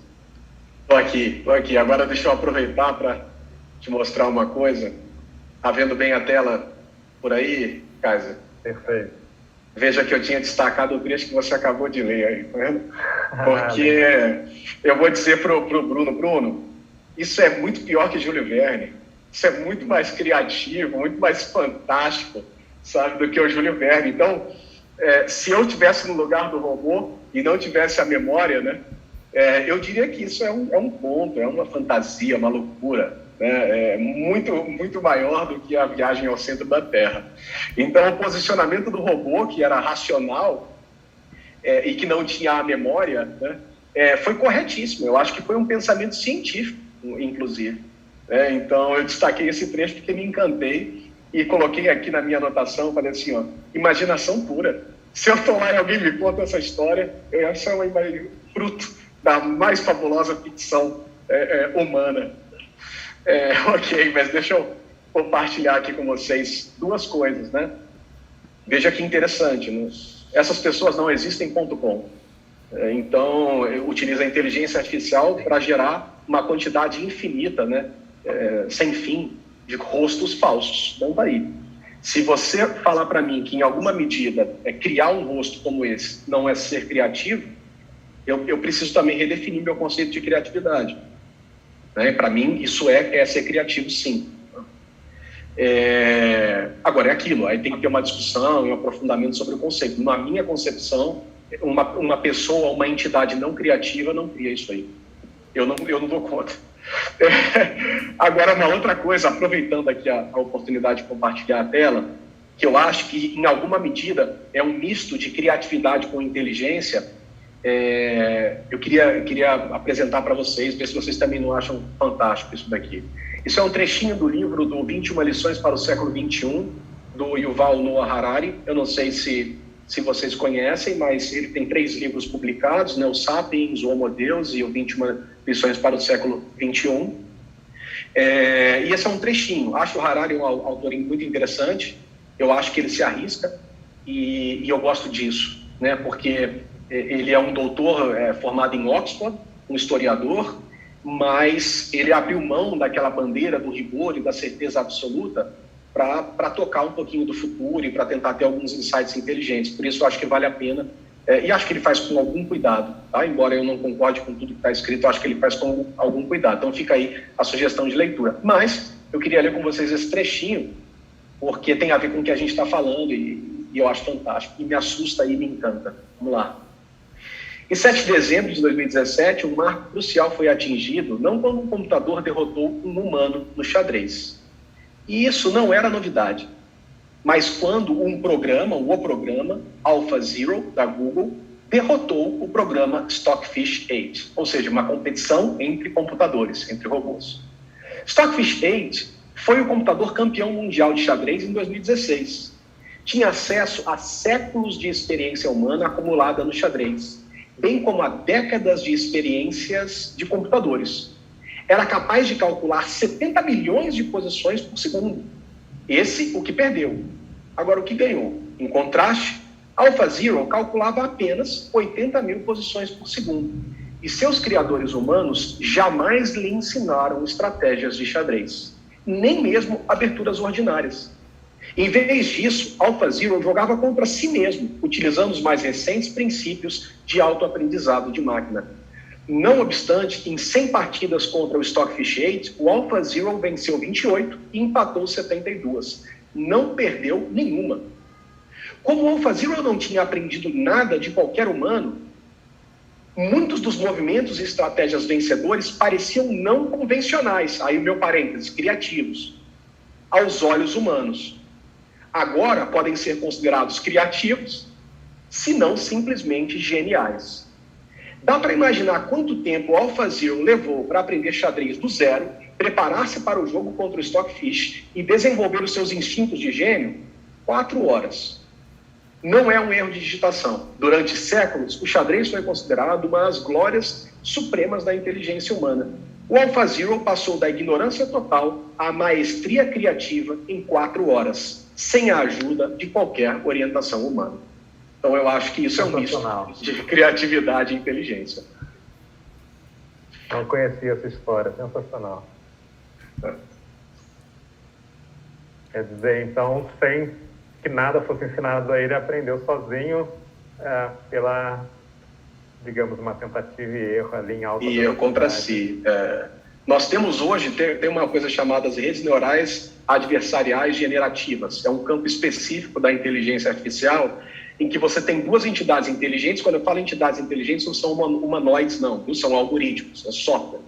Estou aqui. Agora deixa eu aproveitar para te mostrar uma coisa. Está vendo bem a tela por aí, Kaiser? Perfeito. Veja que eu tinha destacado o trecho que você acabou de ler aí, tá vendo? Porque eu vou dizer pro Bruno, isso é muito pior que Júlio Verne. Isso é muito mais criativo, muito mais fantástico, sabe, do que o Júlio Verne. Então, se eu estivesse no lugar do robô e não tivesse a memória, né, eu diria que isso é um conto, é uma fantasia, uma loucura, né, muito maior do que a viagem ao centro da Terra. Então, o posicionamento do robô, que era racional e que não tinha a memória, né, foi corretíssimo. Eu acho que foi um pensamento científico, inclusive. Então, eu destaquei esse trecho porque me encantei e coloquei aqui na minha anotação, falei assim, ó, imaginação pura, Se eu estou lá e alguém me conta essa história, eu acho que é fruto da mais fabulosa ficção humana. Ok, mas deixa eu compartilhar aqui com vocês duas coisas, né? Veja que interessante, né? Essas pessoas não existem.com. Então, utiliza a inteligência artificial para gerar uma quantidade infinita, né? Sem fim, de rostos falsos. Então, tá aí. Se você falar para mim que, em alguma medida, criar um rosto como esse não é ser criativo, eu preciso também redefinir meu conceito de criatividade. Né? Para mim, isso é ser criativo, sim. Agora, é aquilo, aí tem que ter uma discussão e um aprofundamento sobre o conceito. Na minha concepção, uma pessoa, uma entidade não criativa não cria isso aí. Eu não dou conta. Agora, uma outra coisa, aproveitando aqui a oportunidade de compartilhar a tela, que eu acho que, em alguma medida, é um misto de criatividade com inteligência. Eu queria apresentar para vocês, ver se vocês também não acham fantástico isso daqui. Isso é um trechinho do livro do 21 lições para o século XXI, do Yuval Noah Harari. Eu não sei se vocês conhecem, mas ele tem 3 livros publicados, né? O Sapiens, o Homo Deus e o 21 lições para o século XXI. E esse é um trechinho. Acho o Harari um autor muito interessante. Eu acho que ele se arrisca e eu gosto disso, né? Porque ele é um doutor formado em Oxford, um historiador, mas ele abriu mão daquela bandeira do rigor e da certeza absoluta para tocar um pouquinho do futuro e para tentar ter alguns insights inteligentes. Por isso, eu acho que vale a pena. E acho que ele faz com algum cuidado, tá? Embora eu não concorde com tudo que está escrito, eu acho que ele faz com algum cuidado. Então, fica aí a sugestão de leitura. Mas eu queria ler com vocês esse trechinho, porque tem a ver com o que a gente está falando e eu acho fantástico. E me assusta e me encanta. Vamos lá. Em 7 de dezembro de 2017, um marco crucial foi atingido, não quando um computador derrotou um humano no xadrez. E isso não era novidade. Mas quando o programa AlphaZero, da Google, derrotou o programa Stockfish 8, ou seja, uma competição entre computadores, entre robôs. Stockfish 8 foi o computador campeão mundial de xadrez em 2016. Tinha acesso a séculos de experiência humana acumulada no xadrez, bem como a décadas de experiências de computadores. Era capaz de calcular 70 milhões de posições por segundo. Esse, o que perdeu. Agora, o que ganhou? Em contraste, AlphaZero calculava apenas 80 mil posições por segundo. E seus criadores humanos jamais lhe ensinaram estratégias de xadrez, nem mesmo aberturas ordinárias. Em vez disso, AlphaZero jogava contra si mesmo, utilizando os mais recentes princípios de autoaprendizado de máquina. Não obstante, em 100 partidas contra o Stockfish 8, o AlphaZero venceu 28 e empatou 72. Não perdeu nenhuma. Como o AlphaZero não tinha aprendido nada de qualquer humano, muitos dos movimentos e estratégias vencedores pareciam não convencionais, aí o meu parênteses, criativos, aos olhos humanos. Agora podem ser considerados criativos, se não simplesmente geniais. Dá para imaginar quanto tempo o AlphaZero levou para aprender xadrez do zero, preparar-se para o jogo contra o Stockfish e desenvolver os seus instintos de gênio? 4 horas. Não é um erro de digitação. Durante séculos, o xadrez foi considerado uma das glórias supremas da inteligência humana. O AlphaZero passou da ignorância total à maestria criativa em 4 horas, sem a ajuda de qualquer orientação humana. Então, eu acho que isso é um misto de criatividade e inteligência. Não conhecia essa história, sensacional. Quer dizer, então, sem que nada fosse ensinado a ele, aprendeu sozinho pela, digamos, uma tentativa e erro ali em alta velocidade. E erro contra si. Nós temos hoje, tem uma coisa chamada as redes neurais adversariais generativas. É um campo específico da inteligência artificial em que você tem 2 entidades inteligentes. Quando eu falo entidades inteligentes, não são humanoides, não são algoritmos, é software.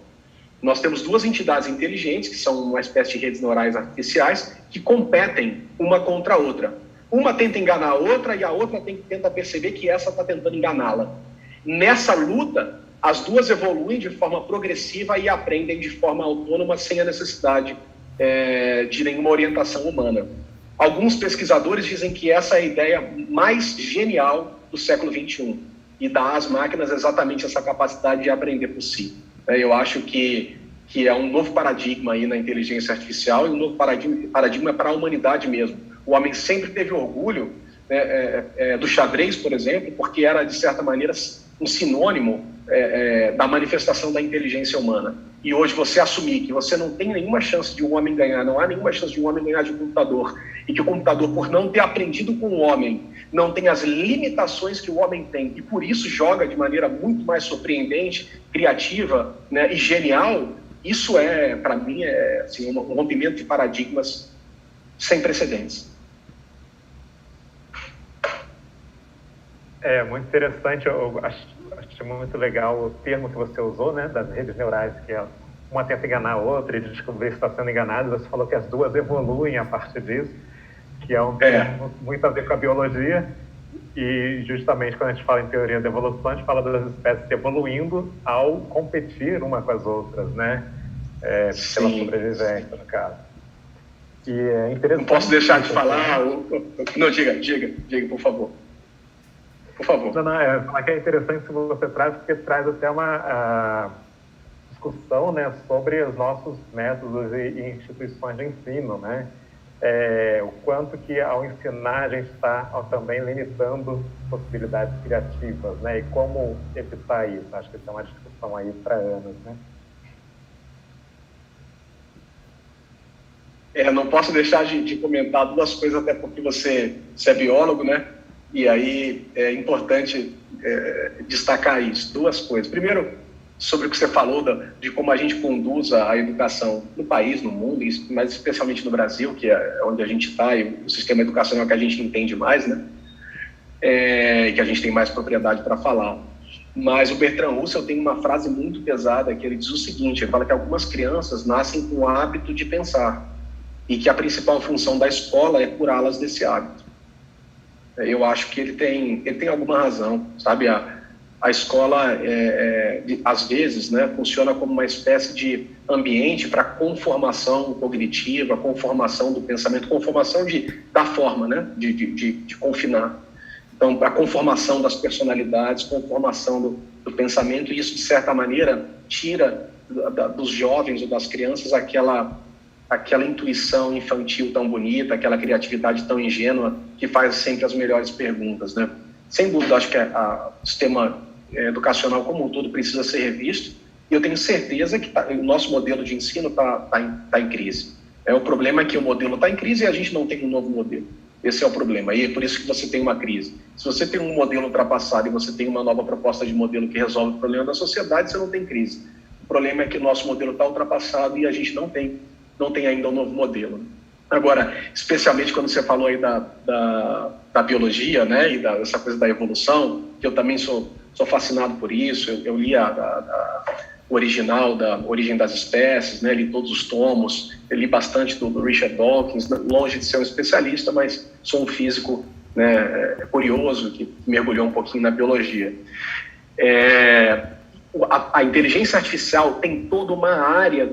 Nós temos 2 entidades inteligentes, que são uma espécie de redes neurais artificiais, que competem uma contra a outra. Uma tenta enganar a outra e a outra tenta perceber que essa está tentando enganá-la. Nessa luta, as 2 evoluem de forma progressiva e aprendem de forma autônoma, sem a necessidade de nenhuma orientação humana. Alguns pesquisadores dizem que essa é a ideia mais genial do século XXI e dá às máquinas exatamente essa capacidade de aprender por si. Eu acho que é um novo paradigma aí na inteligência artificial e um novo paradigma para a humanidade mesmo. O homem sempre teve orgulho do xadrez, por exemplo, porque era, de certa maneira, um sinônimo da manifestação da inteligência humana. E hoje você assumir que você não tem nenhuma chance de um homem ganhar, não há nenhuma chance de um homem ganhar de um computador, e que o computador, por não ter aprendido com o homem, não tem as limitações que o homem tem, e por isso joga de maneira muito mais surpreendente, criativa, né, e genial, isso para mim, assim, um rompimento de paradigmas sem precedentes. É muito interessante, eu acho muito legal o termo que você usou, né, das redes neurais, que uma tenta enganar a outra e descobrir se está sendo enganado. Você falou que as duas evoluem a partir disso, que é um termo muito a ver com a biologia, e justamente quando a gente fala em teoria da evolução, a gente fala das espécies evoluindo ao competir uma com as outras, né, pela sobrevivência, no caso. E é interessante. Não posso deixar de falar. Não, diga, por favor. Por favor. Não, que é interessante que você traz, porque traz até uma discussão, né, sobre os nossos métodos e instituições de ensino, né? O quanto que ao ensinar a gente está também limitando possibilidades criativas, né? E como evitar isso? Acho que isso é uma discussão aí para anos, né? Não posso deixar de comentar duas coisas, até porque você é biólogo, né? E aí é importante destacar isso. Duas coisas. Primeiro, sobre o que você falou de como a gente conduz a educação no país, no mundo, mas especialmente no Brasil, que é onde a gente está, e o sistema educacional que a gente entende mais, né? Que a gente tem mais propriedade para falar. Mas o Bertrand Russell tem uma frase muito pesada, que ele diz o seguinte: ele fala que algumas crianças nascem com o hábito de pensar e que a principal função da escola é curá-las desse hábito. Eu acho que ele tem alguma razão, sabe? A escola, às vezes, né, funciona como uma espécie de ambiente para conformação cognitiva, conformação do pensamento, conformação da forma, né, de confinar. Então, para a conformação das personalidades, conformação do pensamento, e isso, de certa maneira, tira dos jovens ou das crianças aquela intuição infantil tão bonita, aquela criatividade tão ingênua que faz sempre as melhores perguntas, né? Sem dúvida, acho que o sistema educacional como um todo precisa ser revisto, e eu tenho certeza que o nosso modelo de ensino está em crise. O problema é que o modelo está em crise e a gente não tem um novo modelo. Esse é o problema, e é por isso que você tem uma crise. Se você tem um modelo ultrapassado e você tem uma nova proposta de modelo que resolve o problema da sociedade, você não tem crise. O problema é que o nosso modelo está ultrapassado e a gente não tem ainda um novo modelo. Agora, especialmente quando você falou aí da biologia, né, e dessa coisa da evolução, que eu também sou fascinado por isso. Eu li o original da Origem das Espécies, né, li todos os tomos, eu li bastante do Richard Dawkins, longe de ser um especialista, mas sou um físico, né, curioso, que mergulhou um pouquinho na biologia. A inteligência artificial tem toda uma área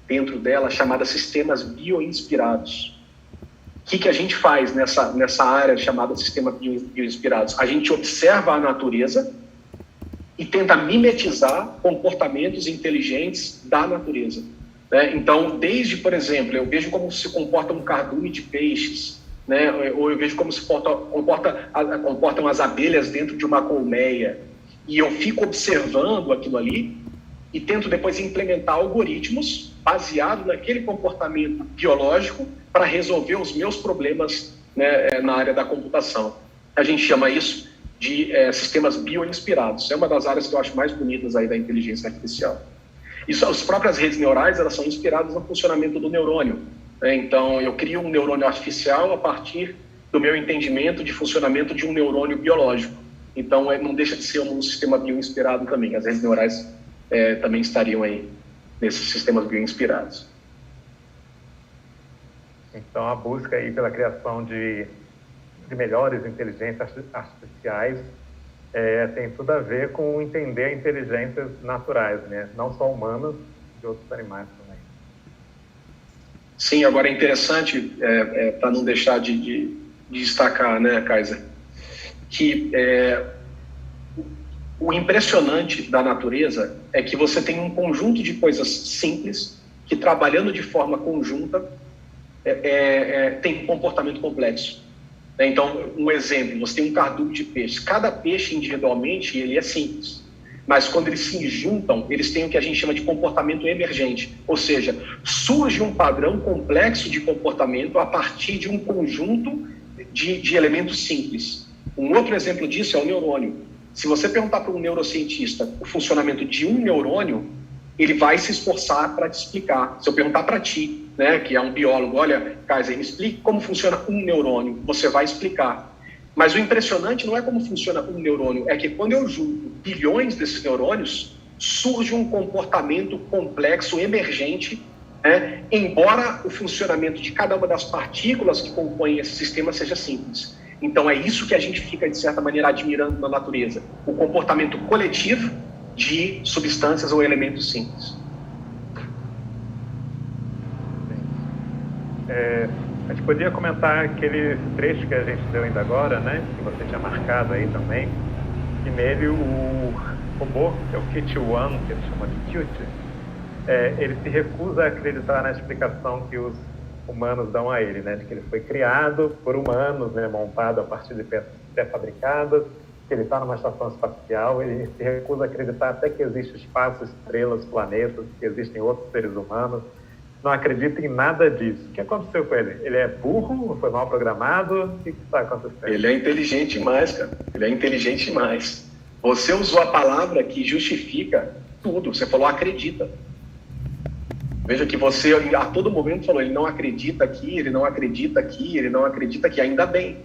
dentro dela chamada sistemas bioinspirados. O que a gente faz nessa área chamada sistemas bioinspirados? A gente observa a natureza e tenta mimetizar comportamentos inteligentes da natureza, né? Então, desde, por exemplo, eu vejo como se comporta um cardume de peixes, né? Ou eu vejo como se comportam as abelhas dentro de uma colmeia, e eu fico observando aquilo ali e tento depois implementar algoritmos baseados naquele comportamento biológico para resolver os meus problemas, né, na área da computação. A gente chama isso de sistemas bioinspirados. É uma das áreas que eu acho mais bonitas aí da inteligência artificial. As próprias redes neurais, elas são inspiradas no funcionamento do neurônio, né? Então, eu crio um neurônio artificial a partir do meu entendimento de funcionamento de um neurônio biológico. Então, não deixa de ser um sistema bioinspirado também. As redes neurais também estariam aí nesses sistemas bioinspirados. Então, a busca aí pela criação de melhores inteligências artificiais tem tudo a ver com entender inteligências naturais, né? Não só humanas, de outros animais também. Sim, agora é interessante, para não deixar de destacar, né, Kaiser, que o impressionante da natureza é que você tem um conjunto de coisas simples que, trabalhando de forma conjunta, tem um comportamento complexo. Então, um exemplo, você tem um cardume de peixes. Cada peixe individualmente ele é simples, mas quando eles se juntam, eles têm o que a gente chama de comportamento emergente, ou seja, surge um padrão complexo de comportamento a partir de um conjunto de elementos simples. Um outro exemplo disso é o neurônio. Se você perguntar para um neurocientista o funcionamento de um neurônio, ele vai se esforçar para te explicar. Se eu perguntar para ti, né, que é um biólogo, olha, Kaiser, me explique como funciona um neurônio, você vai explicar. Mas o impressionante não é como funciona um neurônio, é que quando eu junto bilhões desses neurônios, surge um comportamento complexo, emergente, né, embora o funcionamento de cada uma das partículas que compõem esse sistema seja simples. Então é isso que a gente fica, de certa maneira, admirando na natureza, o comportamento coletivo de substâncias ou elementos simples. A gente podia comentar aquele trecho que a gente deu ainda agora, né, que você tinha marcado aí também, que nele o robô, que é o Kit One, que ele chama de Qt, ele se recusa a acreditar na explicação que os humanos dão a ele, né, de que ele foi criado por humanos, né, montado a partir de peças pré-fabricadas, que ele está numa estação espacial. Ele se recusa a acreditar até que existe espaço, estrelas, planetas, que existem outros seres humanos. Não acredita em nada disso. O que aconteceu com ele? Ele é burro? Foi mal programado? O que está acontecendo? Ele é inteligente demais, cara. Ele é inteligente demais. Você usou a palavra que justifica tudo. Você falou acredita. Veja que você a todo momento falou, ele não acredita aqui, ele não acredita aqui, ele não acredita aqui. Ainda bem,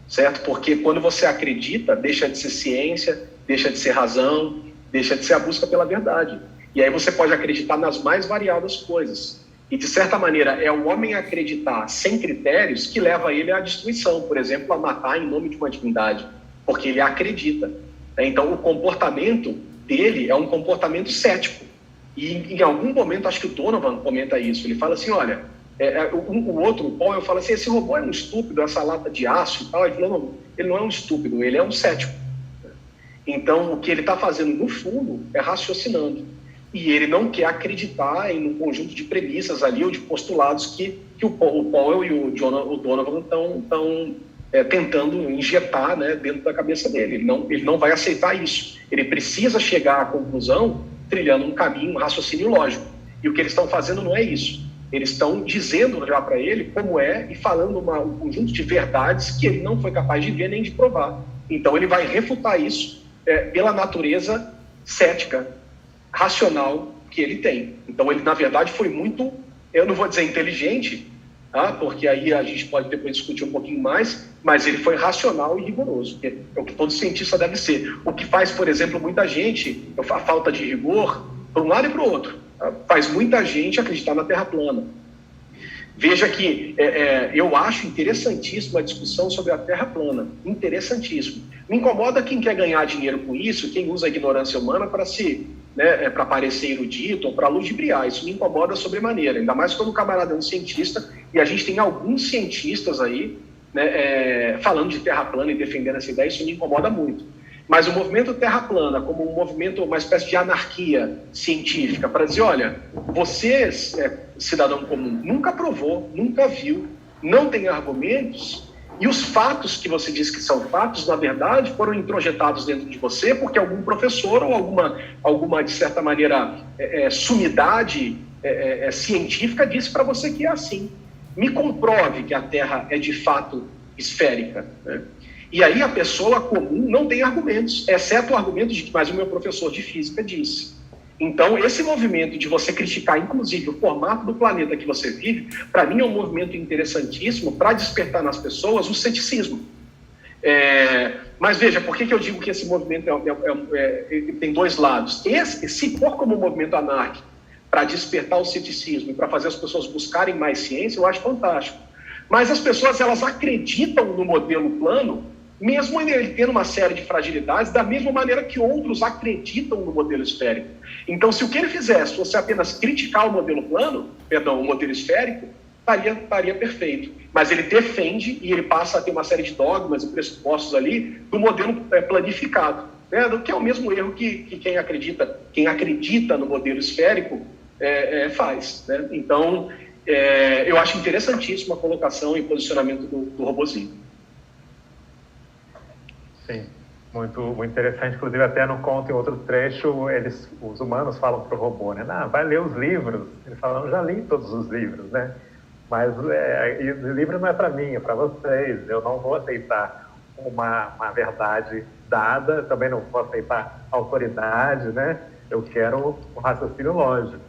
certo? Porque quando você acredita, deixa de ser ciência, deixa de ser razão, deixa de ser a busca pela verdade. E aí você pode acreditar nas mais variadas coisas. E, de certa maneira, é o homem acreditar sem critérios que leva ele à destruição, por exemplo, a matar em nome de uma divindade, porque ele acredita. Então, o comportamento dele é um comportamento cético. E, em algum momento, acho que o Donovan comenta isso. Ele fala assim, olha, o outro, o Paul, fala assim, esse robô é um estúpido, essa lata de aço e tal. Ele falou, não, ele não é um estúpido, ele é um cético. Então, o que ele está fazendo, no fundo, é raciocinando. E ele não quer acreditar em um conjunto de premissas ali, ou de postulados que o Powell e o Donovan estão tentando injetar, né, dentro da cabeça dele. Ele não vai aceitar isso. Ele precisa chegar à conclusão trilhando um caminho, um raciocínio lógico. E o que eles estão fazendo não é isso. Eles estão dizendo já para ele como é e falando um conjunto de verdades que ele não foi capaz de ver nem de provar. Então ele vai refutar isso pela natureza cética, racional que ele tem. Então ele, na verdade, foi muito, eu não vou dizer inteligente, tá? Porque aí a gente pode depois discutir um pouquinho mais, mas ele foi racional e rigoroso, que é o que todo cientista deve ser. O que faz, por exemplo, muita gente, a falta de rigor, para um lado e para o outro, tá? Faz muita gente acreditar na Terra plana. Veja que eu acho interessantíssima a discussão sobre a Terra plana, interessantíssimo. Me incomoda quem quer ganhar dinheiro com isso, quem usa a ignorância humana para para parecer erudito ou para ludibriar. Isso me incomoda sobremaneira, ainda mais quando o camarada é um cientista, e a gente tem alguns cientistas aí, né, falando de Terra plana e defendendo essa ideia. Isso me incomoda muito. Mas o movimento Terra plana, como um movimento, uma espécie de anarquia científica, para dizer, olha, você, cidadão comum, nunca provou, nunca viu, não tem argumentos, e os fatos que você diz que são fatos, na verdade, foram introjetados dentro de você porque algum professor ou alguma de certa maneira, sumidade científica disse para você que é assim. Me comprove que a Terra é de fato esférica, né? E aí a pessoa comum não tem argumentos, exceto o argumento de que mais o meu professor de física disse. Então, esse movimento de você criticar, inclusive, o formato do planeta que você vive, para mim é um movimento interessantíssimo para despertar nas pessoas o ceticismo. Mas veja, por que eu digo que esse movimento tem dois lados? Se for como um movimento anárquico para despertar o ceticismo e para fazer as pessoas buscarem mais ciência, eu acho fantástico. Mas as pessoas, elas acreditam no modelo plano, mesmo ele tendo uma série de fragilidades, da mesma maneira que outros acreditam no modelo esférico. Então, se o que ele fizesse fosse apenas criticar o modelo plano, o modelo esférico, estaria perfeito. Mas ele defende e ele passa a ter uma série de dogmas e pressupostos ali do modelo planificado, né? Do que é o mesmo erro que quem acredita no modelo esférico faz, né? Então, eu acho interessantíssima a colocação e posicionamento do robozinho. Sim, muito, muito interessante. Inclusive, até no conto, em outro trecho, os humanos falam para o robô, né? Não, vai ler os livros. Ele fala, eu já li todos os livros, né? Mas o livro não é para mim, é para vocês. Eu não vou aceitar uma verdade dada, também não vou aceitar autoridade, né? Eu quero um raciocínio lógico.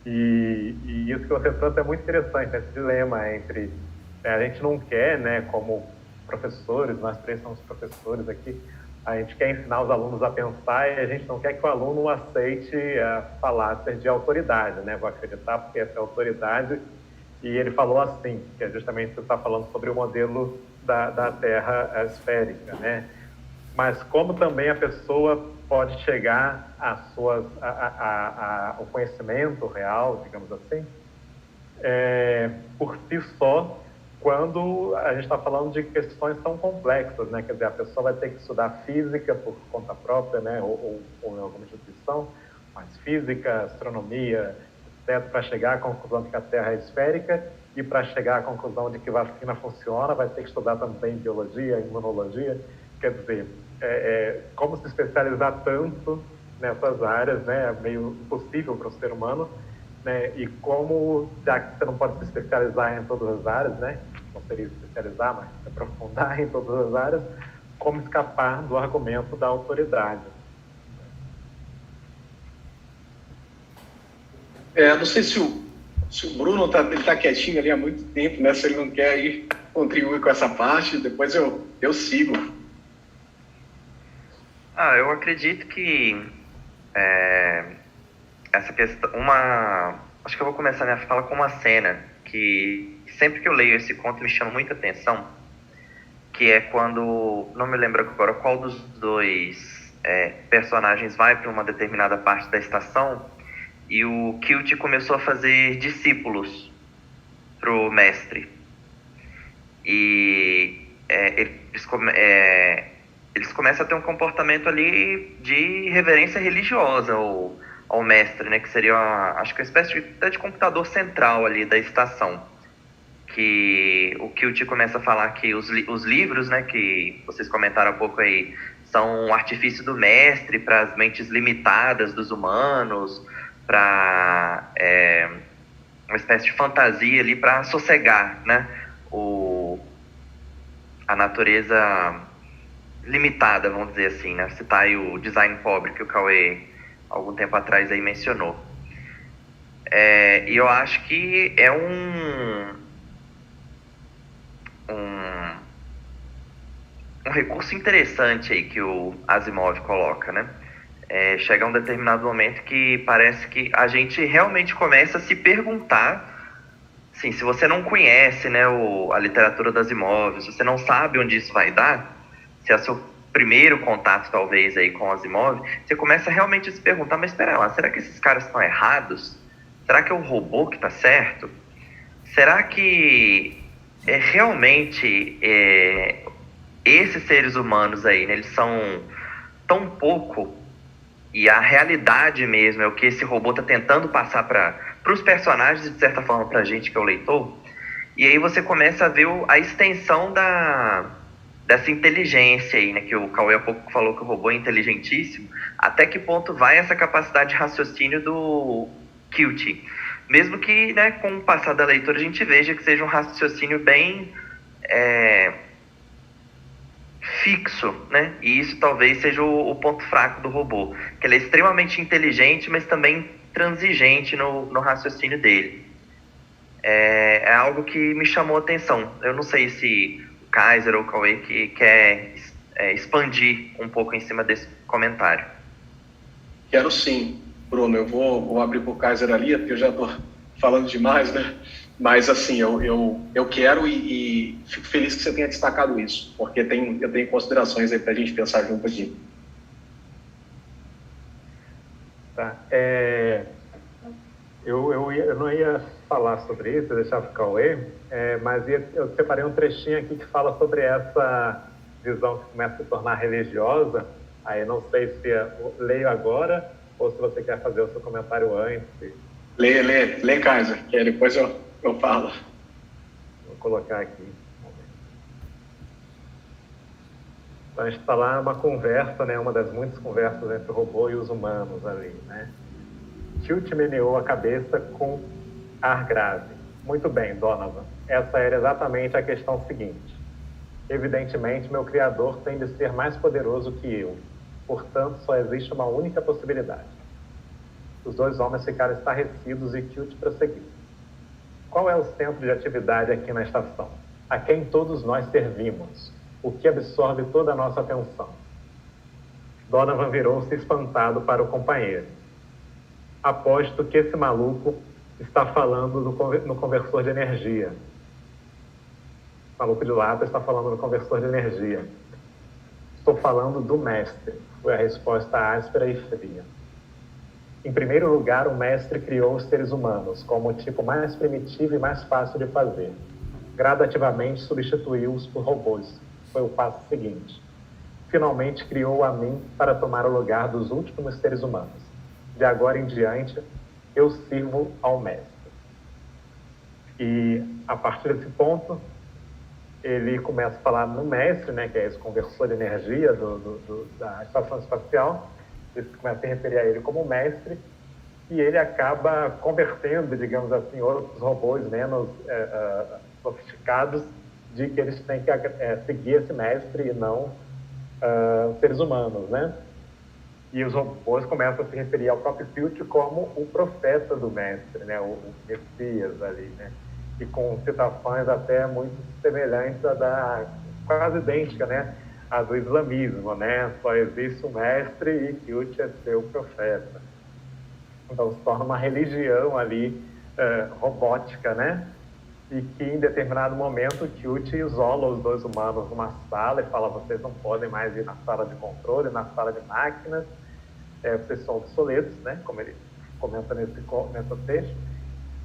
E isso que você trouxe é muito interessante, esse dilema entre... a gente não quer, né, como professores, nós três somos professores aqui, a gente quer ensinar os alunos a pensar e a gente não quer que o aluno aceite falácias de autoridade, né? Vou acreditar porque essa é a autoridade. E ele falou assim, que é justamente você está falando sobre o modelo da Terra esférica, né? Mas como também a pessoa pode chegar ao conhecimento real, digamos assim, por si só, quando a gente está falando de questões tão complexas, né? Quer dizer, a pessoa vai ter que estudar física por conta própria, né? Ou em alguma instituição, mas física, astronomia, etc., para chegar à conclusão de que a Terra é esférica e para chegar à conclusão de que vacina funciona, vai ter que estudar também biologia, imunologia. Quer dizer, como se especializar tanto nessas áreas, né? É meio impossível para o ser humano, né? E como, já que você não pode se especializar em todas as áreas, né? Não seria especializar, mas se aprofundar em todas as áreas, como escapar do argumento da autoridade. Não sei se o Bruno está quietinho ali há muito tempo, né? Se ele não quer ir contribuir com essa parte, depois eu sigo. Eu acredito que essa questão, acho que eu vou começar minha fala com uma cena que sempre que eu leio esse conto me chama muita atenção, que é quando, não me lembro agora qual dos dois personagens vai para uma determinada parte da estação e o Quilt começou a fazer discípulos pro mestre. E eles começam a ter um comportamento ali de reverência religiosa ao mestre, né? Que seria, acho que uma espécie de computador central ali da estação. Que o Quilt começa a falar que os livros, né, que vocês comentaram há pouco aí, são um artifício do mestre para as mentes limitadas dos humanos, para uma espécie de fantasia ali para sossegar, né, a natureza limitada, vamos dizer assim, né? Citar aí o design pobre que o Cauê algum tempo atrás aí mencionou. E eu acho que é um recurso interessante aí que o Asimov coloca, né? Chega a um determinado momento que parece que a gente realmente começa a se perguntar, assim, se você não conhece, né, a literatura do Asimov, se você não sabe onde isso vai dar, se é seu primeiro contato talvez aí com o Asimov, você começa realmente a se perguntar, mas espera lá, será que esses caras estão errados? Será que é o robô que está certo? Será que realmente esses seres humanos aí, né, eles são tão pouco e a realidade mesmo é o que esse robô está tentando passar para os personagens e de certa forma para a gente que é o leitor? E aí você começa a ver a extensão dessa inteligência aí, né, que o Cauê há pouco falou que o robô é inteligentíssimo, até que ponto vai essa capacidade de raciocínio do Quilt? Mesmo que, né, com o passar da leitura a gente veja que seja um raciocínio bem fixo, né? E isso talvez seja o ponto fraco do robô, que ele é extremamente inteligente, mas também transigente no raciocínio dele. É algo que me chamou a atenção. Eu não sei se o Kaiser ou o Cauê que quer expandir um pouco em cima desse comentário. Quero sim, Bruno. Eu vou abrir para o Kaiser ali, porque eu já estou falando demais, né? Mas, assim, eu quero e fico feliz que você tenha destacado isso, porque eu tenho considerações aí para a gente pensar junto aqui. Tá. Eu não ia falar sobre isso, deixar ficar o Cauê, mas eu separei um trechinho aqui que fala sobre essa visão que começa a se tornar religiosa. Aí não sei se leio agora ou se você quer fazer o seu comentário antes. Lê, Kaiser, que depois eu falo. Vou colocar aqui. Então, a gente está lá numa conversa, né, uma das muitas conversas entre o robô e os humanos ali, né? Tilt meneou a cabeça com ar grave. Muito bem, Donovan. Essa era exatamente a questão seguinte. Evidentemente, meu criador tem de ser mais poderoso que eu. Portanto, só existe uma única possibilidade. Os dois homens ficaram estarrecidos e Tilt prosseguiu. Qual é o centro de atividade aqui na estação? A quem todos nós servimos? O que absorve toda a nossa atenção? Donovan virou-se espantado para o companheiro. Aposto que esse maluco está falando no conversor de energia. O maluco de lata está falando no conversor de energia. Estou falando do mestre, foi a resposta áspera e fria. Em primeiro lugar, o mestre criou os seres humanos como o tipo mais primitivo e mais fácil de fazer. Gradativamente substituiu-os por robôs. Foi o passo seguinte. Finalmente criou a mim para tomar o lugar dos últimos seres humanos. De agora em diante, eu sirvo ao mestre. E, a partir desse ponto, ele começa a falar no mestre, né, que é esse conversor de energia da estação espacial. Ele começa a se referir a ele como mestre, e ele acaba convertendo, digamos assim, outros robôs menos sofisticados, de que eles têm que seguir esse mestre e não seres humanos, né? E os robôs começam a se referir ao próprio Tilt como o profeta do mestre, né? O Messias ali, né? E com citações até muito semelhantes quase idêntica, né? A do islamismo, né? Só existe um mestre e Tilt é seu profeta. Então se torna uma religião ali robótica, né? E que em determinado momento Tilt isola os dois humanos numa sala e fala: vocês não podem mais ir na sala de controle, na sala de máquinas, vocês são obsoletos, né? Como ele comenta nesse texto.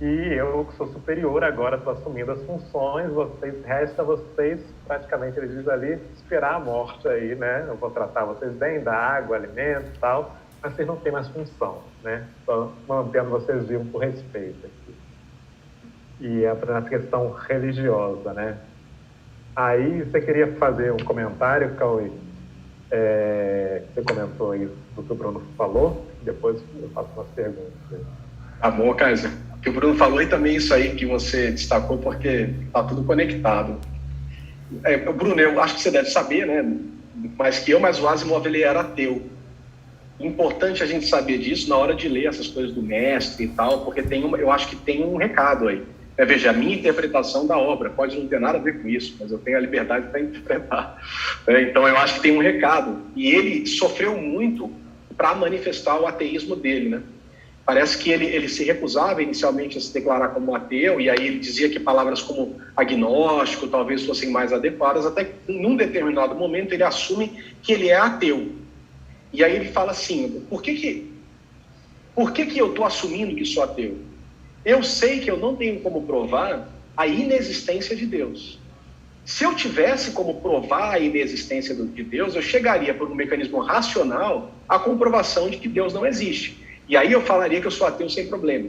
E eu, que sou superior, agora estou assumindo as funções, resta vocês, praticamente ele diz ali, esperar a morte aí, né? Eu vou tratar vocês bem, dar água, alimento e tal, mas vocês não têm mais função, né? Estou mantendo vocês vivos por respeito aqui. E é para essa questão religiosa, né? Aí você queria fazer um comentário, Cauê? Você comentou isso do que o Bruno falou, depois eu faço umas perguntas. Tá bom, Kaiser. O que o Bruno falou e também isso aí que você destacou, porque está tudo conectado. Bruno, eu acho que você deve saber, né? Mas o Asimov, ele era ateu. Importante a gente saber disso na hora de ler essas coisas do mestre e tal, porque eu acho que tem um recado aí. Veja, a minha interpretação da obra pode não ter nada a ver com isso, mas eu tenho a liberdade para interpretar. Então, eu acho que tem um recado. E ele sofreu muito para manifestar o ateísmo dele, né? Parece que ele se recusava inicialmente a se declarar como ateu, e aí ele dizia que palavras como agnóstico talvez fossem mais adequadas, até que num determinado momento ele assume que ele é ateu. E aí ele fala assim: por que eu estou assumindo que sou ateu? Eu sei que eu não tenho como provar a inexistência de Deus. Se eu tivesse como provar a inexistência de Deus, eu chegaria por um mecanismo racional à comprovação de que Deus não existe. E aí eu falaria que eu sou ateu sem problema.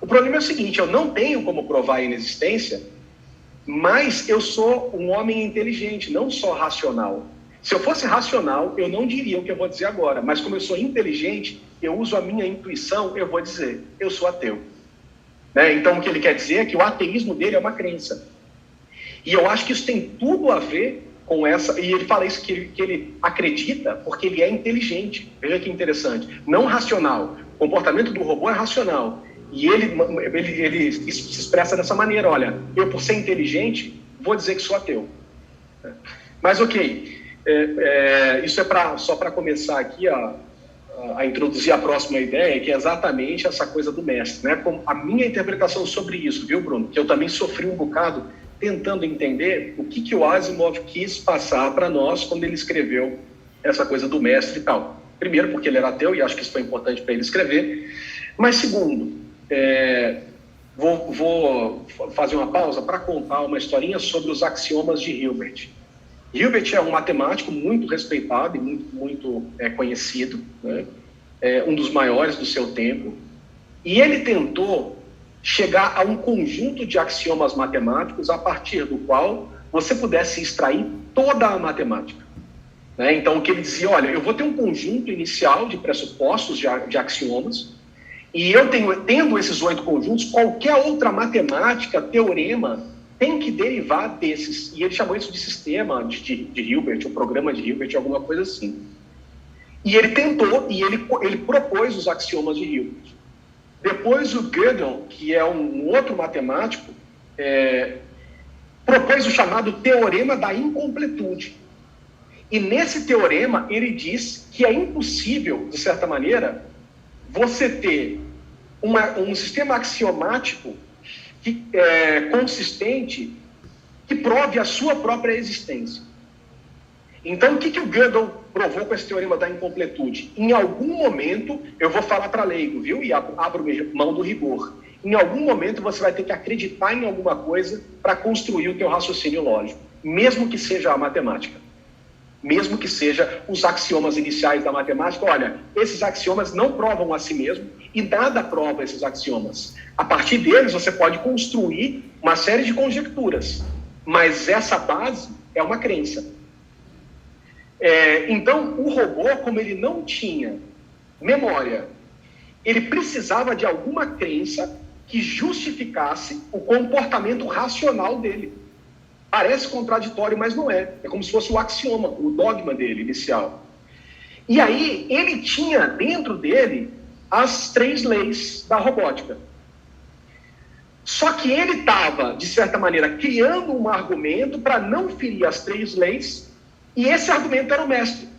O problema é o seguinte: eu não tenho como provar a inexistência, mas eu sou um homem inteligente, não só racional. Se eu fosse racional, eu não diria o que eu vou dizer agora, mas como eu sou inteligente, eu uso a minha intuição, eu vou dizer: eu sou ateu. Né? Então, o que ele quer dizer é que o ateísmo dele é uma crença. E eu acho que isso tem tudo a ver com essa... E ele fala isso, que ele acredita porque ele é inteligente. Veja que interessante. Não racional. O comportamento do robô é racional. E ele se expressa dessa maneira: olha, eu, por ser inteligente, vou dizer que sou ateu. Mas, ok. Isso é só para começar aqui a introduzir a próxima ideia, que é exatamente essa coisa do mestre, né? Como a minha interpretação sobre isso, viu, Bruno? Que eu também sofri um bocado tentando entender o que o Asimov quis passar para nós quando ele escreveu essa coisa do mestre e tal. Primeiro, porque ele era ateu, e acho que isso foi importante para ele escrever. Mas, segundo, Vou fazer uma pausa para contar uma historinha sobre os axiomas de Hilbert. Hilbert é um matemático muito respeitado e muito conhecido, né? Um dos maiores do seu tempo, e ele tentou chegar a um conjunto de axiomas matemáticos a partir do qual você pudesse extrair toda a matemática, né? Então, o que ele dizia, olha, eu vou ter um conjunto inicial de pressupostos de axiomas, e eu tendo esses 8 conjuntos, qualquer outra matemática, teorema, tem que derivar desses. E ele chamou isso de sistema de Hilbert, o programa de Hilbert, alguma coisa assim. E ele tentou, e ele propôs os axiomas de Hilbert. Depois o Gödel, que é um outro matemático, propôs o chamado teorema da incompletude. E nesse teorema ele diz que é impossível, de certa maneira, você ter um sistema axiomático consistente que prove a sua própria existência. Então, o que o Gödel provou com esse teorema da incompletude? Em algum momento, eu vou falar para leigo, viu? E abro mão do rigor. Em algum momento, você vai ter que acreditar em alguma coisa para construir o teu raciocínio lógico, mesmo que seja a matemática. Mesmo que seja os axiomas iniciais da matemática. Olha, esses axiomas não provam a si mesmo e nada prova esses axiomas. A partir deles, você pode construir uma série de conjecturas, mas essa base é uma crença. Então, o robô, como ele não tinha memória, ele precisava de alguma crença que justificasse o comportamento racional dele. Parece contraditório, mas não é. É como se fosse o axioma, o dogma dele, inicial. E aí, ele tinha dentro dele as 3 leis da robótica. Só que ele estava, de certa maneira, criando um argumento para não ferir as 3 leis, e esse argumento era o mestre.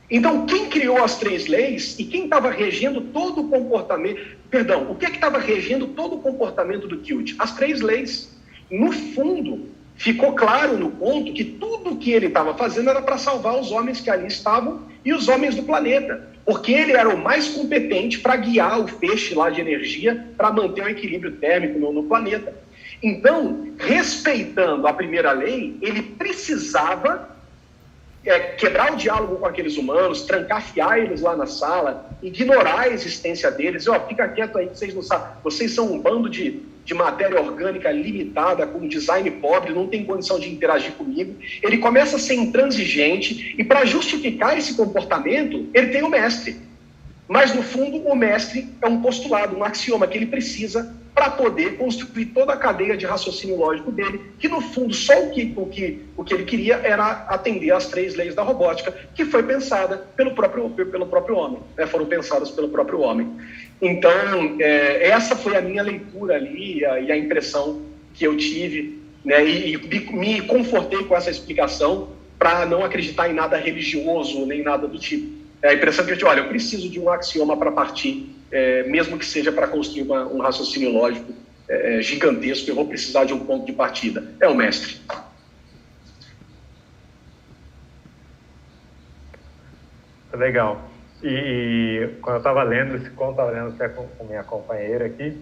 Então, quem criou as 3 leis e quem estava regendo todo o comportamento... Perdão, o que estava regendo todo o comportamento do Qt? As 3 leis. No fundo, ficou claro no ponto que tudo o que ele estava fazendo era para salvar os homens que ali estavam e os homens do planeta. Porque ele era o mais competente para guiar o feixe lá de energia para manter o equilíbrio térmico no planeta. Então, respeitando a primeira lei, ele precisava quebrar o diálogo com aqueles humanos, trancafiar eles lá na sala, ignorar a existência deles. Fica quieto aí, vocês não sabem. Vocês são um bando de matéria orgânica limitada, com design pobre, não tem condição de interagir comigo. Ele começa a ser intransigente, e para justificar esse comportamento, ele tem o mestre. Mas, no fundo, o mestre é um postulado, um axioma que ele precisa para poder construir toda a cadeia de raciocínio lógico dele, que, no fundo, só o que ele queria era atender às 3 leis da robótica, que foi pensada pelo próprio homem, né? Foram pensadas pelo próprio homem. Então, essa foi a minha leitura ali e a impressão que eu tive, né? E me confortei com essa explicação para não acreditar em nada religioso, nem nada do tipo. A impressão que eu tive, olha, eu preciso de um axioma para partir, mesmo que seja para construir um raciocínio lógico gigantesco, eu vou precisar de um ponto de partida. É o mestre. Legal. E quando eu estava lendo esse conto, estava lendo até com minha companheira aqui,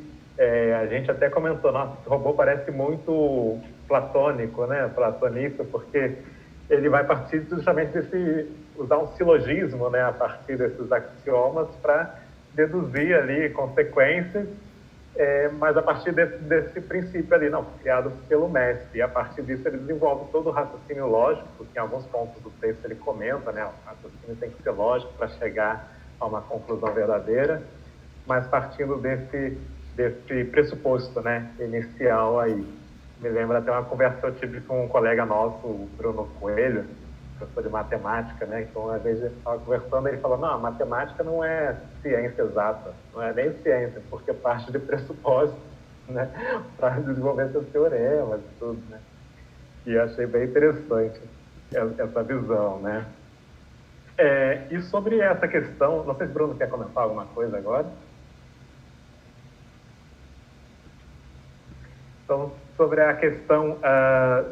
a gente até comentou, nossa, esse robô parece muito platônico, né? Platonista, porque ele vai partir justamente usar um silogismo, né, a partir desses axiomas para deduzir ali consequências, mas a partir desse princípio ali, não, criado pelo mestre. E a partir disso ele desenvolve todo o raciocínio lógico, que em alguns pontos do texto ele comenta, né, o raciocínio tem que ser lógico para chegar a uma conclusão verdadeira, mas partindo desse pressuposto, né, inicial aí. Me lembra até uma conversa que eu tive com um colega nosso, o Bruno Coelho, professor de matemática, né? Então, às vezes, eu estava conversando e ele falou, não, a matemática não é ciência exata, não é nem ciência, porque parte de pressupostos, né? Para desenvolver seus teoremas e tudo, né? E eu achei bem interessante essa visão, né? E sobre essa questão, não sei se o Bruno quer comentar alguma coisa agora. Então, sobre a questão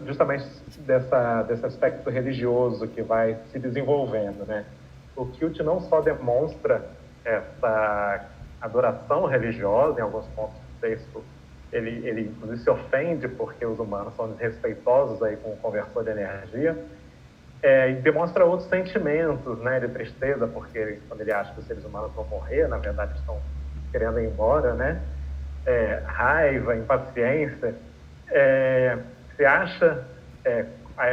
justamente desse aspecto religioso que vai se desenvolvendo, né? O Qt não só demonstra adoração religiosa. Em alguns pontos do texto, ele inclusive se ofende porque os humanos são desrespeitosos aí com o conversor de energia, e demonstra outros sentimentos, né, de tristeza, porque quando ele acha que os seres humanos vão morrer, na verdade estão querendo ir embora, né, raiva, impaciência. Se acha,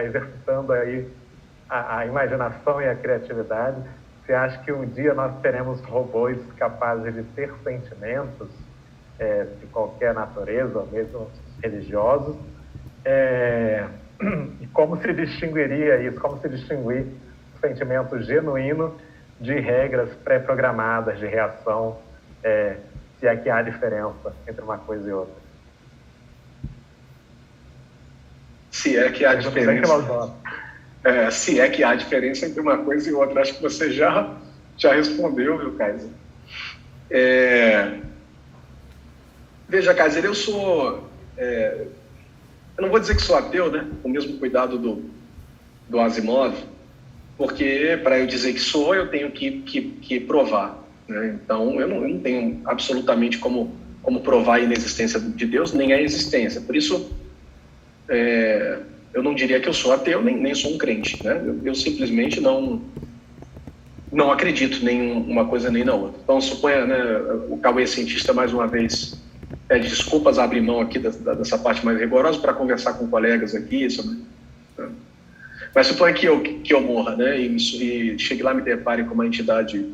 exercitando aí a imaginação e a criatividade, você acha que um dia nós teremos robôs capazes de ter sentimentos de qualquer natureza, mesmo religiosos? E como se distinguiria isso? Como se distinguir o sentimento genuíno de regras pré-programadas de reação, se é que há diferença entre uma coisa e outra? Se é que há diferença. Se é que há diferença entre uma coisa e outra. Acho que você já respondeu, viu, Kaiser? Veja, Kaiser, eu sou... eu não vou dizer que sou ateu, né? Com o mesmo cuidado do Asimov, porque para eu dizer que sou, eu tenho que provar, né? Então, eu não tenho absolutamente como provar a inexistência de Deus, nem a existência. Por isso, eu não diria que eu sou ateu, nem sou um crente, né? Eu simplesmente não acredito nem uma coisa nem na outra. Então, suponha, né, o Cauê cientista, mais uma vez, pede desculpas, abre mão aqui dessa parte mais rigorosa para conversar com colegas aqui sobre... Né? Mas suponha que eu morra, né, e chegue lá e me depare com uma entidade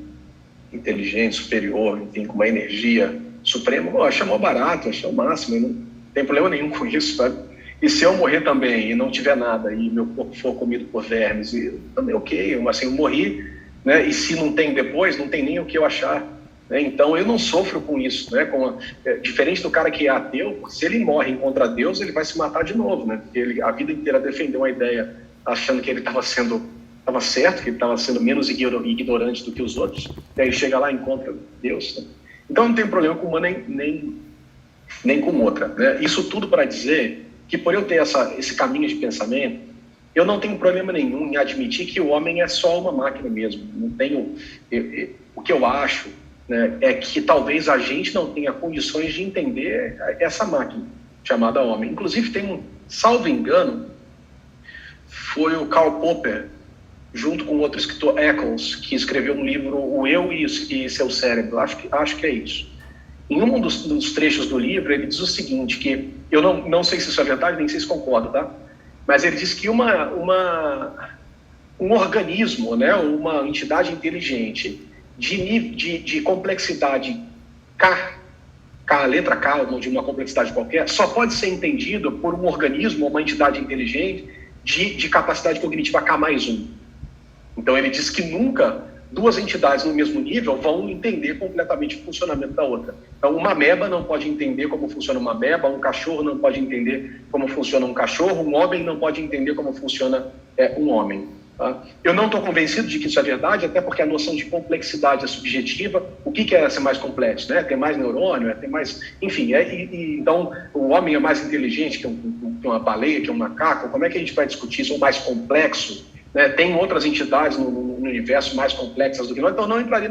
inteligente, superior, enfim, com uma energia suprema. Achei mó barato, achei o máximo, não tem problema nenhum com isso, sabe? E se eu morrer também e não tiver nada, e meu corpo for comido por vermes, também ok, assim, eu morri, né, e se não tem depois, não tem nem o que eu achar. Então, eu não sofro com isso, né? Diferente do cara que é ateu, se ele morre contra Deus, ele vai se matar de novo, né? Porque ele a vida inteira defendeu uma ideia achando que ele estava certo, que ele estava sendo menos ignorante do que os outros, e aí chega lá e encontra Deus, né? Então, não tem problema com uma nem com outra, né? Isso tudo para dizer que, por eu ter esse caminho de pensamento, eu não tenho problema nenhum em admitir que o homem é só uma máquina mesmo. Não tenho... o que eu acho, né, é que talvez a gente não tenha condições de entender essa máquina chamada homem. Inclusive tem salvo engano, foi o Karl Popper, junto com outro escritor, Eccles, que escreveu um livro, O Eu e Seu Cérebro, acho que é isso. Em um dos trechos do livro, ele diz o seguinte, que eu não sei se isso é verdade, nem sei se concordo, tá? Mas ele diz que um organismo, né, uma entidade inteligente, de complexidade K, a letra K, de uma complexidade qualquer, só pode ser entendido por um organismo, uma entidade inteligente, de capacidade cognitiva K+1. Então ele diz que nunca duas entidades no mesmo nível vão entender completamente o funcionamento da outra. Então uma ameba não pode entender como funciona uma ameba, um cachorro não pode entender como funciona um cachorro, um homem não pode entender como funciona um homem. Tá? Eu não estou convencido de que isso é verdade, até porque a noção de complexidade é subjetiva. O que é ser mais complexo? Né? Tem mais neurônio, tem mais... Enfim, então o homem é mais inteligente que uma baleia, que um macaco. Como é que a gente vai discutir isso? Ou mais complexo? Né? Tem outras entidades no universo mais complexas do que nós, então não entraria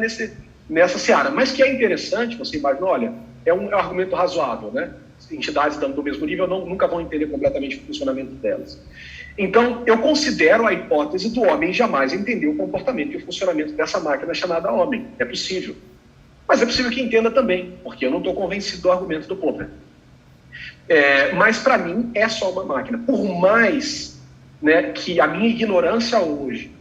nessa seara. Mas que é interessante, você imagina, olha, é um argumento razoável, né? Entidades do mesmo nível nunca vão entender completamente o funcionamento delas. Então, eu considero a hipótese do homem jamais entender o comportamento e o funcionamento dessa máquina chamada homem. É possível. Mas é possível que entenda também, porque eu não estou convencido do argumento do Popper. Mas, para mim, é só uma máquina. Por mais, né, que a minha ignorância hoje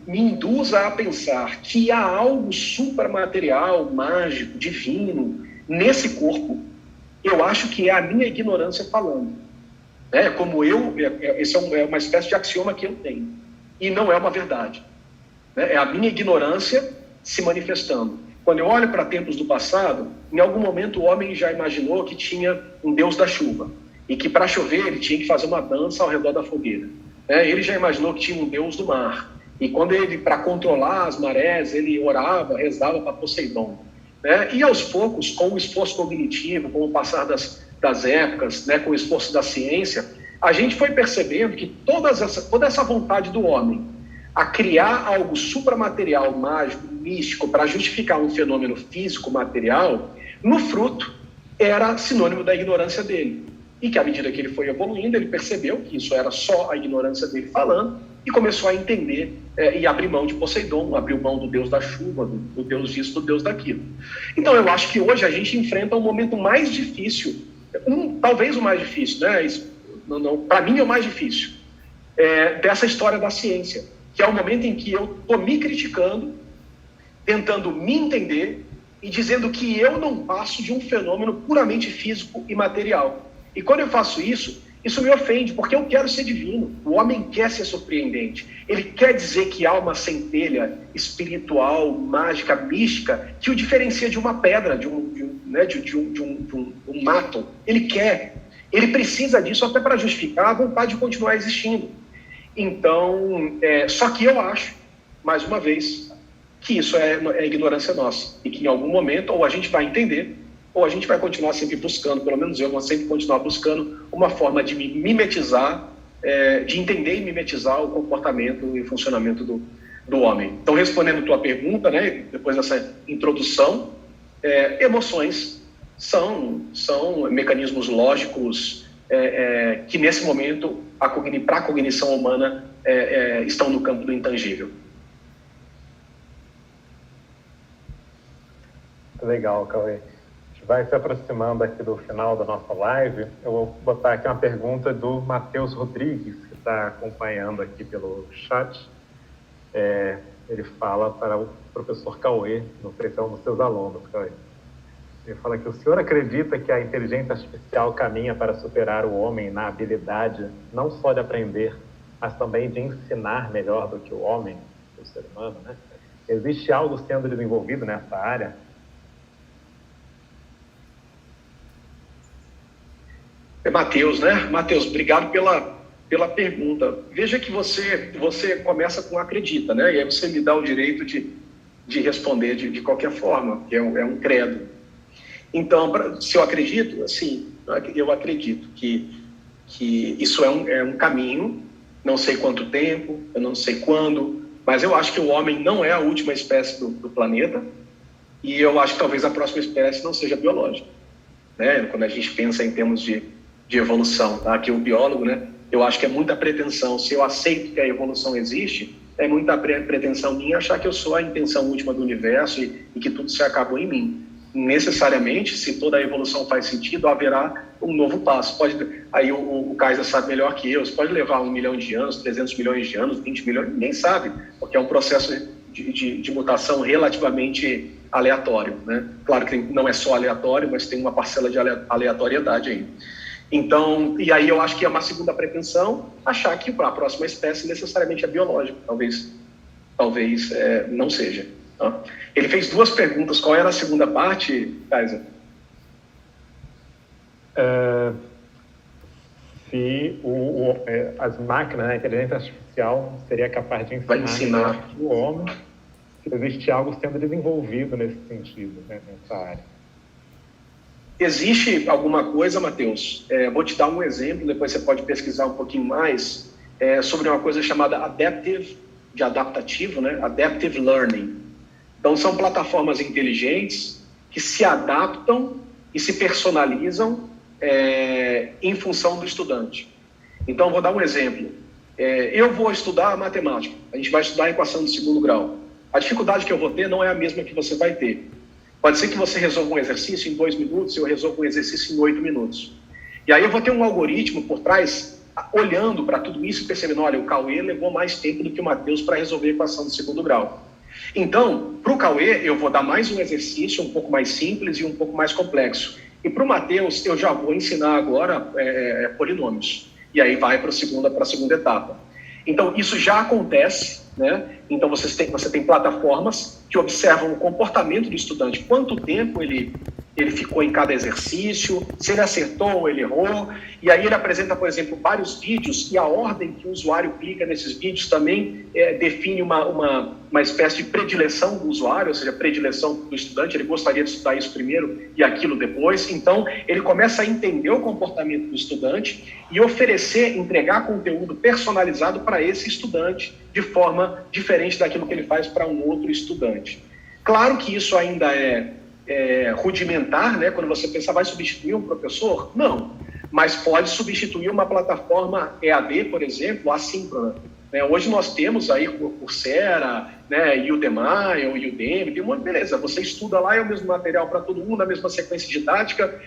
me induza a pensar que há algo supramaterial, mágico, divino, nesse corpo, eu acho que é a minha ignorância falando. Como esse é uma espécie de axioma que eu tenho. E não é uma verdade. É a minha ignorância se manifestando. Quando eu olho para tempos do passado, em algum momento o homem já imaginou que tinha um deus da chuva. E que para chover ele tinha que fazer uma dança ao redor da fogueira. Ele já imaginou que tinha um deus do mar. E quando ele, para controlar as marés, ele orava, rezava para Poseidon. E aos poucos, com o esforço cognitivo, com o passar das épocas, né, com o esforço da ciência, a gente foi percebendo que toda essa vontade do homem a criar algo supramaterial, mágico, místico para justificar um fenômeno físico, material, no fruto era sinônimo da ignorância dele. E que à medida que ele foi evoluindo, ele percebeu que isso era só a ignorância dele falando e começou a entender e abrir mão de Poseidon, abriu mão do deus da chuva, do deus disso, do deus daquilo. Então eu acho que hoje a gente enfrenta um momento mais difícil, talvez o mais difícil, né? Para mim é o mais difícil, dessa história da ciência, que é o momento em que eu estou me criticando, tentando me entender e dizendo que eu não passo de um fenômeno puramente físico e material. E quando eu faço isso, isso me ofende, porque eu quero ser divino. O homem quer ser surpreendente. Ele quer dizer que há uma centelha espiritual, mágica, mística, que o diferencia de uma pedra, de um mato. Ele quer. Ele precisa disso até para justificar a vontade de continuar existindo. Então, só que eu acho, mais uma vez, que isso é ignorância nossa. E que em algum momento, ou a gente vai entender, ou a gente vai continuar sempre buscando, pelo menos eu vou sempre continuar buscando uma forma de me mimetizar, de entender e mimetizar o comportamento e funcionamento do homem. Então, respondendo a tua pergunta, né, depois dessa introdução, emoções são mecanismos lógicos que, nesse momento, para a cognição humana, estão no campo do intangível. Legal, Cauê. Vai se aproximando aqui do final da nossa live. Eu vou botar aqui uma pergunta do Matheus Rodrigues, que está acompanhando aqui pelo chat. Ele fala para o professor Cauê, não sei se é um dos seus alunos, Cauê. Ele fala que o senhor acredita que a inteligência artificial caminha para superar o homem na habilidade não só de aprender, mas também de ensinar melhor do que o homem, o ser humano, né? Existe algo sendo desenvolvido nessa área? Matheus, né? Matheus, obrigado pela pergunta. Veja que você começa com acredita, né? E aí você me dá o direito de responder de qualquer forma, que é um credo. Então, se eu acredito, assim, eu acredito que isso é um caminho, não sei quanto tempo, eu não sei quando, mas eu acho que o homem não é a última espécie do planeta, e eu acho que talvez a próxima espécie não seja biológica, né? Quando a gente pensa em termos de evolução, tá? Aqui o biólogo, né? Eu acho que é muita pretensão. Se eu aceito que a evolução existe, é muita pretensão minha achar que eu sou a intenção última do universo e que tudo se acabou em mim. Necessariamente, se toda a evolução faz sentido, haverá um novo passo. Aí o Kaiser sabe melhor que eu, pode levar 1 milhão de anos, 300 milhões de anos, 20 milhões, ninguém sabe, porque é um processo de mutação relativamente aleatório, né? Claro que não é só aleatório, mas tem uma parcela de aleatoriedade aí. Então, e aí eu acho que é uma segunda pretensão achar que a próxima espécie necessariamente é biológica. Talvez não seja. Tá? Ele fez 2 perguntas. Qual era a segunda parte, Kaiser? Se as máquinas, a inteligência artificial, seria capaz de ensinar o homem, se existe algo sendo desenvolvido nesse sentido, né, nessa área. Existe alguma coisa, Matheus? Vou te dar um exemplo, depois você pode pesquisar um pouquinho mais, sobre uma coisa chamada adaptativo, né? Adaptive Learning. Então, são plataformas inteligentes que se adaptam e se personalizam em função do estudante. Então, vou dar um exemplo. Eu vou estudar matemática, a gente vai estudar a equação de segundo grau. A dificuldade que eu vou ter não é a mesma que você vai ter. Pode ser que você resolva um exercício em 2 minutos, eu resolvo um exercício em 8 minutos. E aí eu vou ter um algoritmo por trás, olhando para tudo isso e percebendo, olha, o Cauê levou mais tempo do que o Matheus para resolver a equação de segundo grau. Então, para o Cauê, eu vou dar mais um exercício um pouco mais simples e um pouco mais complexo. E para o Matheus, eu já vou ensinar agora polinômios. E aí vai para a segunda etapa. Então, isso já acontece, né? Então, você tem plataformas que observam o comportamento do estudante, quanto tempo ele ficou em cada exercício, se ele acertou ou ele errou, e aí ele apresenta, por exemplo, vários vídeos, e a ordem que o usuário clica nesses vídeos também define uma espécie de predileção do usuário, ou seja, predileção do estudante, ele gostaria de estudar isso primeiro e aquilo depois. Então, ele começa a entender o comportamento do estudante e entregar conteúdo personalizado para esse estudante, de forma diferente daquilo que ele faz para um outro estudante. Claro que isso ainda é rudimentar, né? Quando você pensa, vai substituir um professor? Não, mas pode substituir uma plataforma EAD, por exemplo, assíncrona. Hoje nós temos aí o Coursera, né, Udemy, ou Udemy, tem um monte, beleza, você estuda lá, é o mesmo material para todo mundo, a mesma sequência didática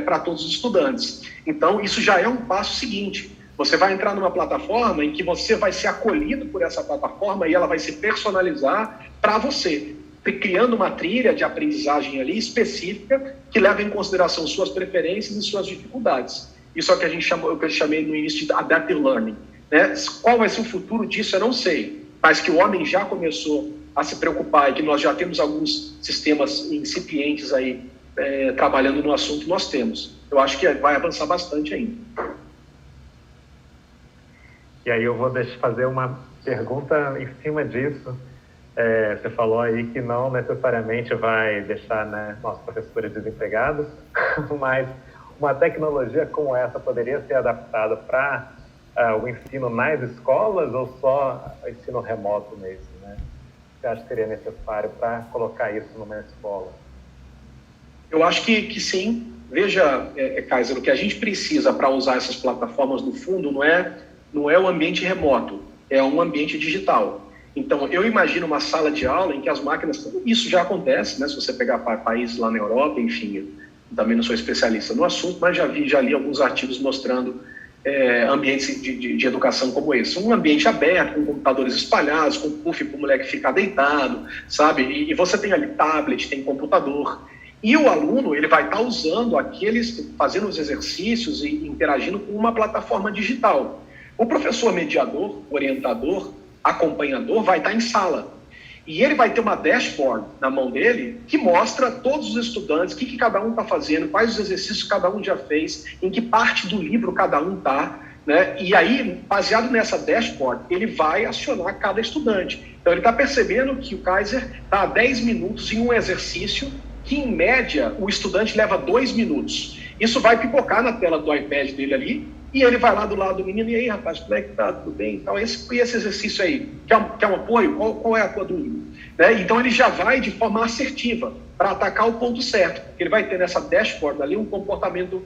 para todos os estudantes. Então, isso já é um passo seguinte. Você vai entrar numa plataforma em que você vai ser acolhido por essa plataforma e ela vai se personalizar para você, criando uma trilha de aprendizagem ali específica que leva em consideração suas preferências e suas dificuldades. Isso é o que a gente chamou, que eu chamei no início de Adaptive Learning. Né? Qual vai ser o futuro disso, eu não sei, mas que o homem já começou a se preocupar e que nós já temos alguns sistemas incipientes aí trabalhando no assunto, nós temos. Eu acho que vai avançar bastante ainda. E aí eu vou fazer uma pergunta em cima disso. Você falou aí que não necessariamente vai deixar, né, nossos professores desempregados, mas uma tecnologia como essa poderia ser adaptada para o ensino nas escolas ou só o ensino remoto mesmo, né? Você acha que seria necessário para colocar isso numa escola? Eu acho que sim. Veja, Kaiser, o que a gente precisa para usar essas plataformas, no fundo, não é o ambiente remoto, é um ambiente digital. Então, eu imagino uma sala de aula em que as máquinas... Isso já acontece, né? Se você pegar países lá na Europa, enfim, eu também não sou especialista no assunto, mas já li alguns artigos mostrando ambientes de educação como esse. Um ambiente aberto, com computadores espalhados, com puff para o moleque ficar deitado, sabe? E você tem ali tablet, tem computador. E o aluno, ele vai estar usando fazendo os exercícios e interagindo com uma plataforma digital. O professor mediador, orientador, acompanhador, vai estar em sala. E ele vai ter uma dashboard na mão dele que mostra todos os estudantes, o que cada um está fazendo, quais os exercícios cada um já fez, em que parte do livro cada um está, né? E aí, baseado nessa dashboard, ele vai acionar cada estudante. Então, ele está percebendo que o Kaiser está há 10 minutos em um exercício que, em média, o estudante leva 2 minutos. Isso vai pipocar na tela do iPad dele ali, e ele vai lá do lado do menino, e aí, rapaz, como é que tá? Tudo bem? Então, esse exercício aí, quer um apoio? Qual é a tua dúvida? Né? Então, ele já vai de forma assertiva para atacar o ponto certo. Ele vai ter nessa dashboard ali o comportamento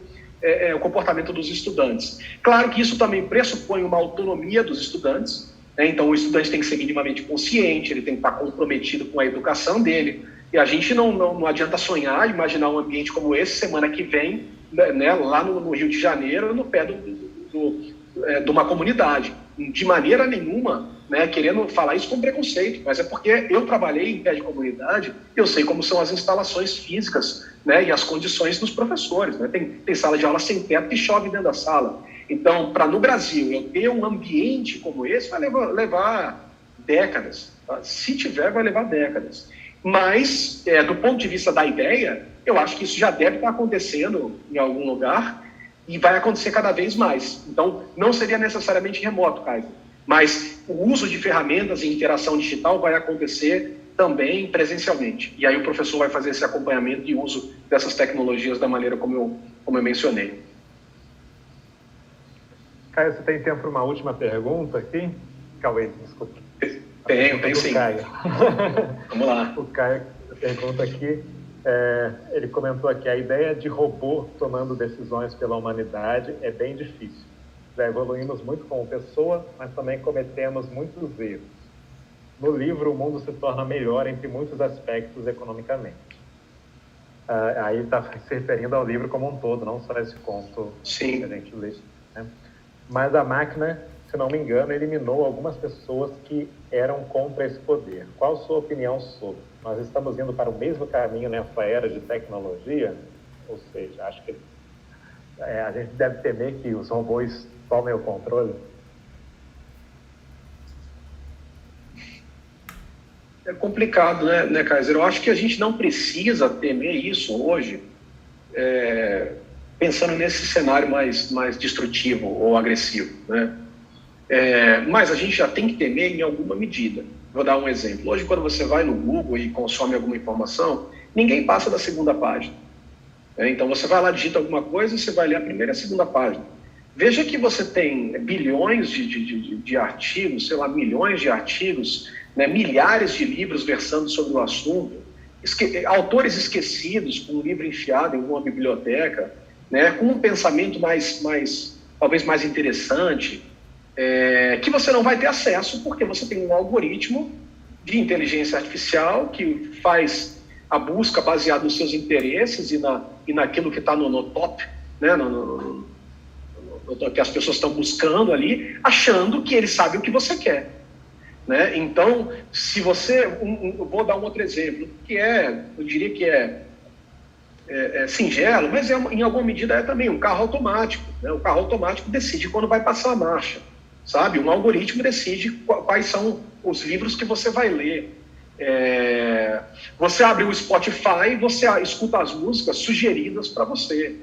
dos estudantes. Claro que isso também pressupõe uma autonomia dos estudantes, né? Então, o estudante tem que ser minimamente consciente, ele tem que estar comprometido com a educação dele. E a gente não adianta sonhar, imaginar um ambiente como esse semana que vem, né, lá no Rio de Janeiro, no pé de uma comunidade. De maneira nenhuma, né, querendo falar isso com preconceito, mas é porque eu trabalhei em pé de comunidade, eu sei como são as instalações físicas, né, e as condições dos professores. Né? Tem sala de aula sem teto que chove dentro da sala. Então, no Brasil, eu ter um ambiente como esse vai levar décadas. Tá? Se tiver, vai levar décadas. Mas, do ponto de vista da ideia, eu acho que isso já deve estar acontecendo em algum lugar e vai acontecer cada vez mais. Então, não seria necessariamente remoto, Kaiser, mas o uso de ferramentas e interação digital vai acontecer também presencialmente. E aí o professor vai fazer esse acompanhamento e uso dessas tecnologias da maneira como eu mencionei. Caio, você tem tempo para uma última pergunta aqui? Cauê, desculpa. Tem sim. Caio. Vamos lá. O Caio pergunta aqui, ele comentou aqui, a ideia de robô tomando decisões pela humanidade é bem difícil. Já evoluímos muito como pessoa, mas também cometemos muitos erros. No livro, o mundo se torna melhor entre muitos aspectos economicamente. Aí está se referindo ao livro como um todo, não só esse conto Sim. que a gente lê. Né? Mas a máquina, se não me engano, eliminou algumas pessoas que eram contra esse poder. Qual a sua opinião sobre? Nós estamos indo para o mesmo caminho nessa era de tecnologia? Ou seja, acho que a gente deve temer que os robôs tomem o controle? É complicado, né, Kaiser? Eu acho que a gente não precisa temer isso hoje, pensando nesse cenário mais destrutivo ou agressivo, né? Mas a gente já tem que temer em alguma medida. Vou dar um exemplo. Hoje, quando você vai no Google e consome alguma informação, ninguém passa da segunda página. Então, você vai lá, digita alguma coisa e você vai ler a primeira e a segunda página. Veja que você tem bilhões de artigos, sei lá, milhões de artigos, né, milhares de livros versando sobre o assunto, autores esquecidos, com um livro enfiado em uma biblioteca, né, com um pensamento talvez mais interessante, que você não vai ter acesso porque você tem um algoritmo de inteligência artificial que faz a busca baseada nos seus interesses e naquilo que está no top, né, que as pessoas estão buscando ali, achando que ele sabe o que você quer. Né? Então, se você... eu vou dar um outro exemplo, que eu diria que é singelo, mas em alguma medida é também um carro automático. Né? O carro automático decide quando vai passar a marcha, sabe? Um algoritmo decide quais são os livros que você vai ler. Você abre o Spotify e você escuta as músicas sugeridas para você.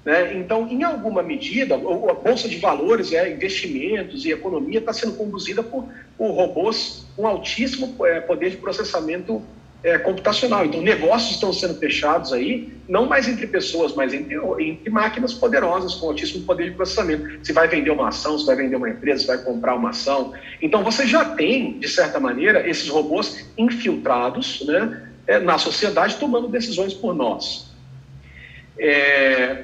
Né? Então, em alguma medida, a Bolsa de Valores, investimentos e economia está sendo conduzida por robôs com altíssimo poder de processamento computacional. Então, negócios estão sendo fechados aí, não mais entre pessoas, mas entre máquinas poderosas com altíssimo poder de processamento. Você vai vender uma ação, você vai vender uma empresa, você vai comprar uma ação. Então, você já tem, de certa maneira, esses robôs infiltrados, né, na sociedade, tomando decisões por nós.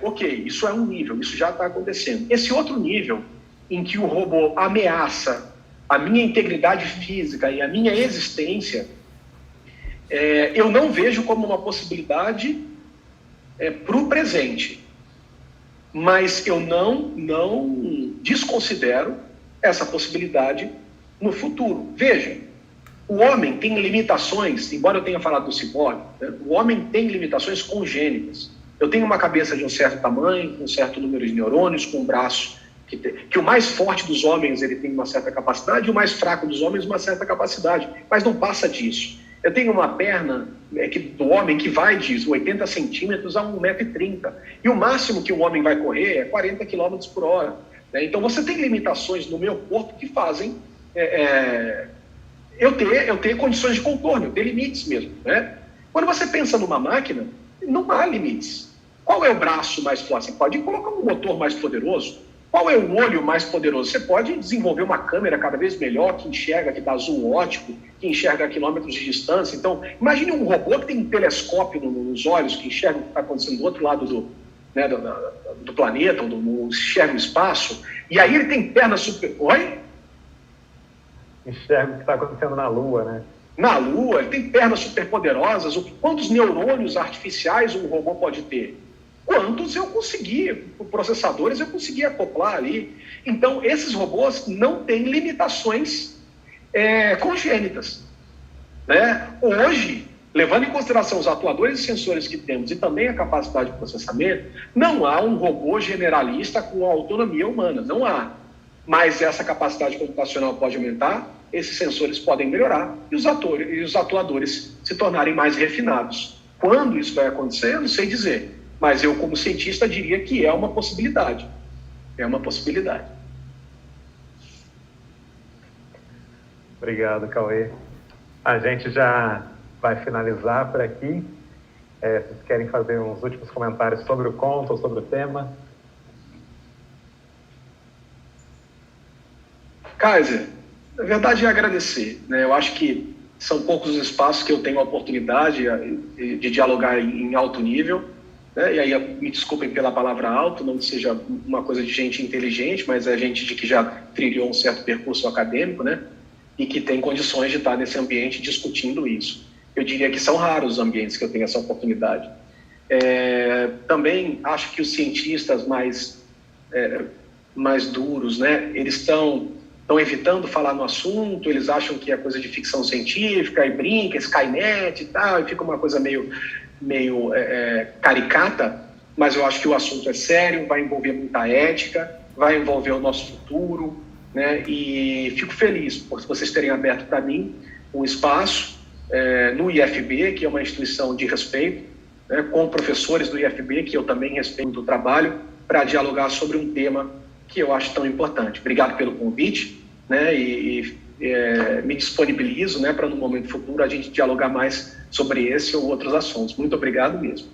Ok, isso é um nível, isso já está acontecendo. Esse outro nível, em que o robô ameaça a minha integridade física e a minha existência, eu não vejo como uma possibilidade para o presente. Mas eu não desconsidero essa possibilidade no futuro. Veja, o homem tem limitações, embora eu tenha falado do ciborgue, né, o homem tem limitações congênitas. Eu tenho uma cabeça de um certo tamanho, com um certo número de neurônios, com um braço que o mais forte dos homens ele tem uma certa capacidade e o mais fraco dos homens uma certa capacidade, mas não passa disso. Eu tenho uma perna do homem que vai de 80 centímetros a 1,30 m. E o máximo que o homem vai correr é 40 km por hora. Né? Então você tem limitações no meu corpo que fazem eu ter condições de contorno, eu ter limites mesmo. Né? Quando você pensa numa máquina, não há limites. Qual é o braço mais forte? Você pode colocar um motor mais poderoso. Qual é o olho mais poderoso? Você pode desenvolver uma câmera cada vez melhor, que enxerga, que dá zoom ótico, que enxerga a quilômetros de distância. Então, imagine um robô que tem um telescópio nos olhos, que enxerga o que está acontecendo do outro lado do planeta, enxerga o espaço, e aí ele tem pernas super... Oi? Enxerga o que está acontecendo na Lua, né? Na Lua, ele tem pernas superpoderosas. Quantos neurônios artificiais um robô pode ter? Quantos processadores eu consegui acoplar ali. Então, esses robôs não têm limitações congênitas. Né? Hoje, levando em consideração os atuadores e sensores que temos e também a capacidade de processamento, não há um robô generalista com a autonomia humana, não há. Mas essa capacidade computacional pode aumentar, esses sensores podem melhorar e os atuadores se tornarem mais refinados. Quando isso vai acontecer, eu não sei dizer. Mas eu, como cientista, diria que é uma possibilidade. É uma possibilidade. Obrigado, Cauê. A gente já vai finalizar por aqui. Vocês querem fazer uns últimos comentários sobre o conto ou sobre o tema? Kaiser, na verdade é agradecer. Né? Eu acho que são poucos os espaços que eu tenho a oportunidade de dialogar em alto nível. Né? E aí, me desculpem pela palavra alto, não que seja uma coisa de gente inteligente, mas é gente que já trilhou um certo percurso acadêmico, né? E que tem condições de estar nesse ambiente discutindo isso. Eu diria que são raros os ambientes que eu tenho essa oportunidade. Também acho que os cientistas mais duros, né? Eles estão evitando falar no assunto, eles acham que é coisa de ficção científica, e brinca, Skynet e tal, e fica uma coisa meio caricata, mas eu acho que o assunto é sério, vai envolver muita ética, vai envolver o nosso futuro, né? E fico feliz por vocês terem aberto para mim um espaço no IFB, que é uma instituição de respeito, né? Com professores do IFB, que eu também respeito o trabalho, para dialogar sobre um tema que eu acho tão importante. Obrigado pelo convite, né? E me disponibilizo, né, para no momento futuro a gente dialogar mais sobre esse ou outros assuntos. Muito obrigado mesmo.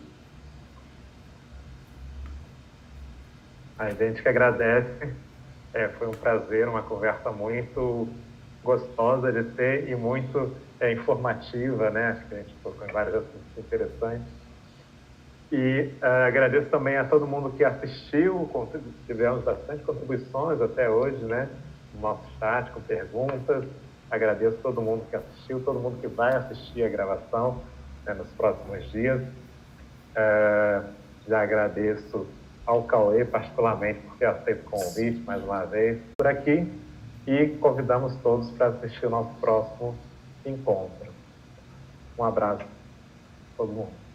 A gente que agradece. Foi um prazer, uma conversa muito gostosa de ter e muito informativa, né? Acho que a gente tocou em vários assuntos interessantes. E agradeço também a todo mundo que assistiu, tivemos bastante contribuições até hoje, né? No nosso chat, com perguntas. Agradeço a todo mundo que assistiu, todo mundo que vai assistir a gravação, né, nos próximos dias. Já agradeço ao Cauê, particularmente, por ter aceito o convite mais uma vez por aqui. E convidamos todos para assistir o nosso próximo encontro. Um abraço a todo mundo.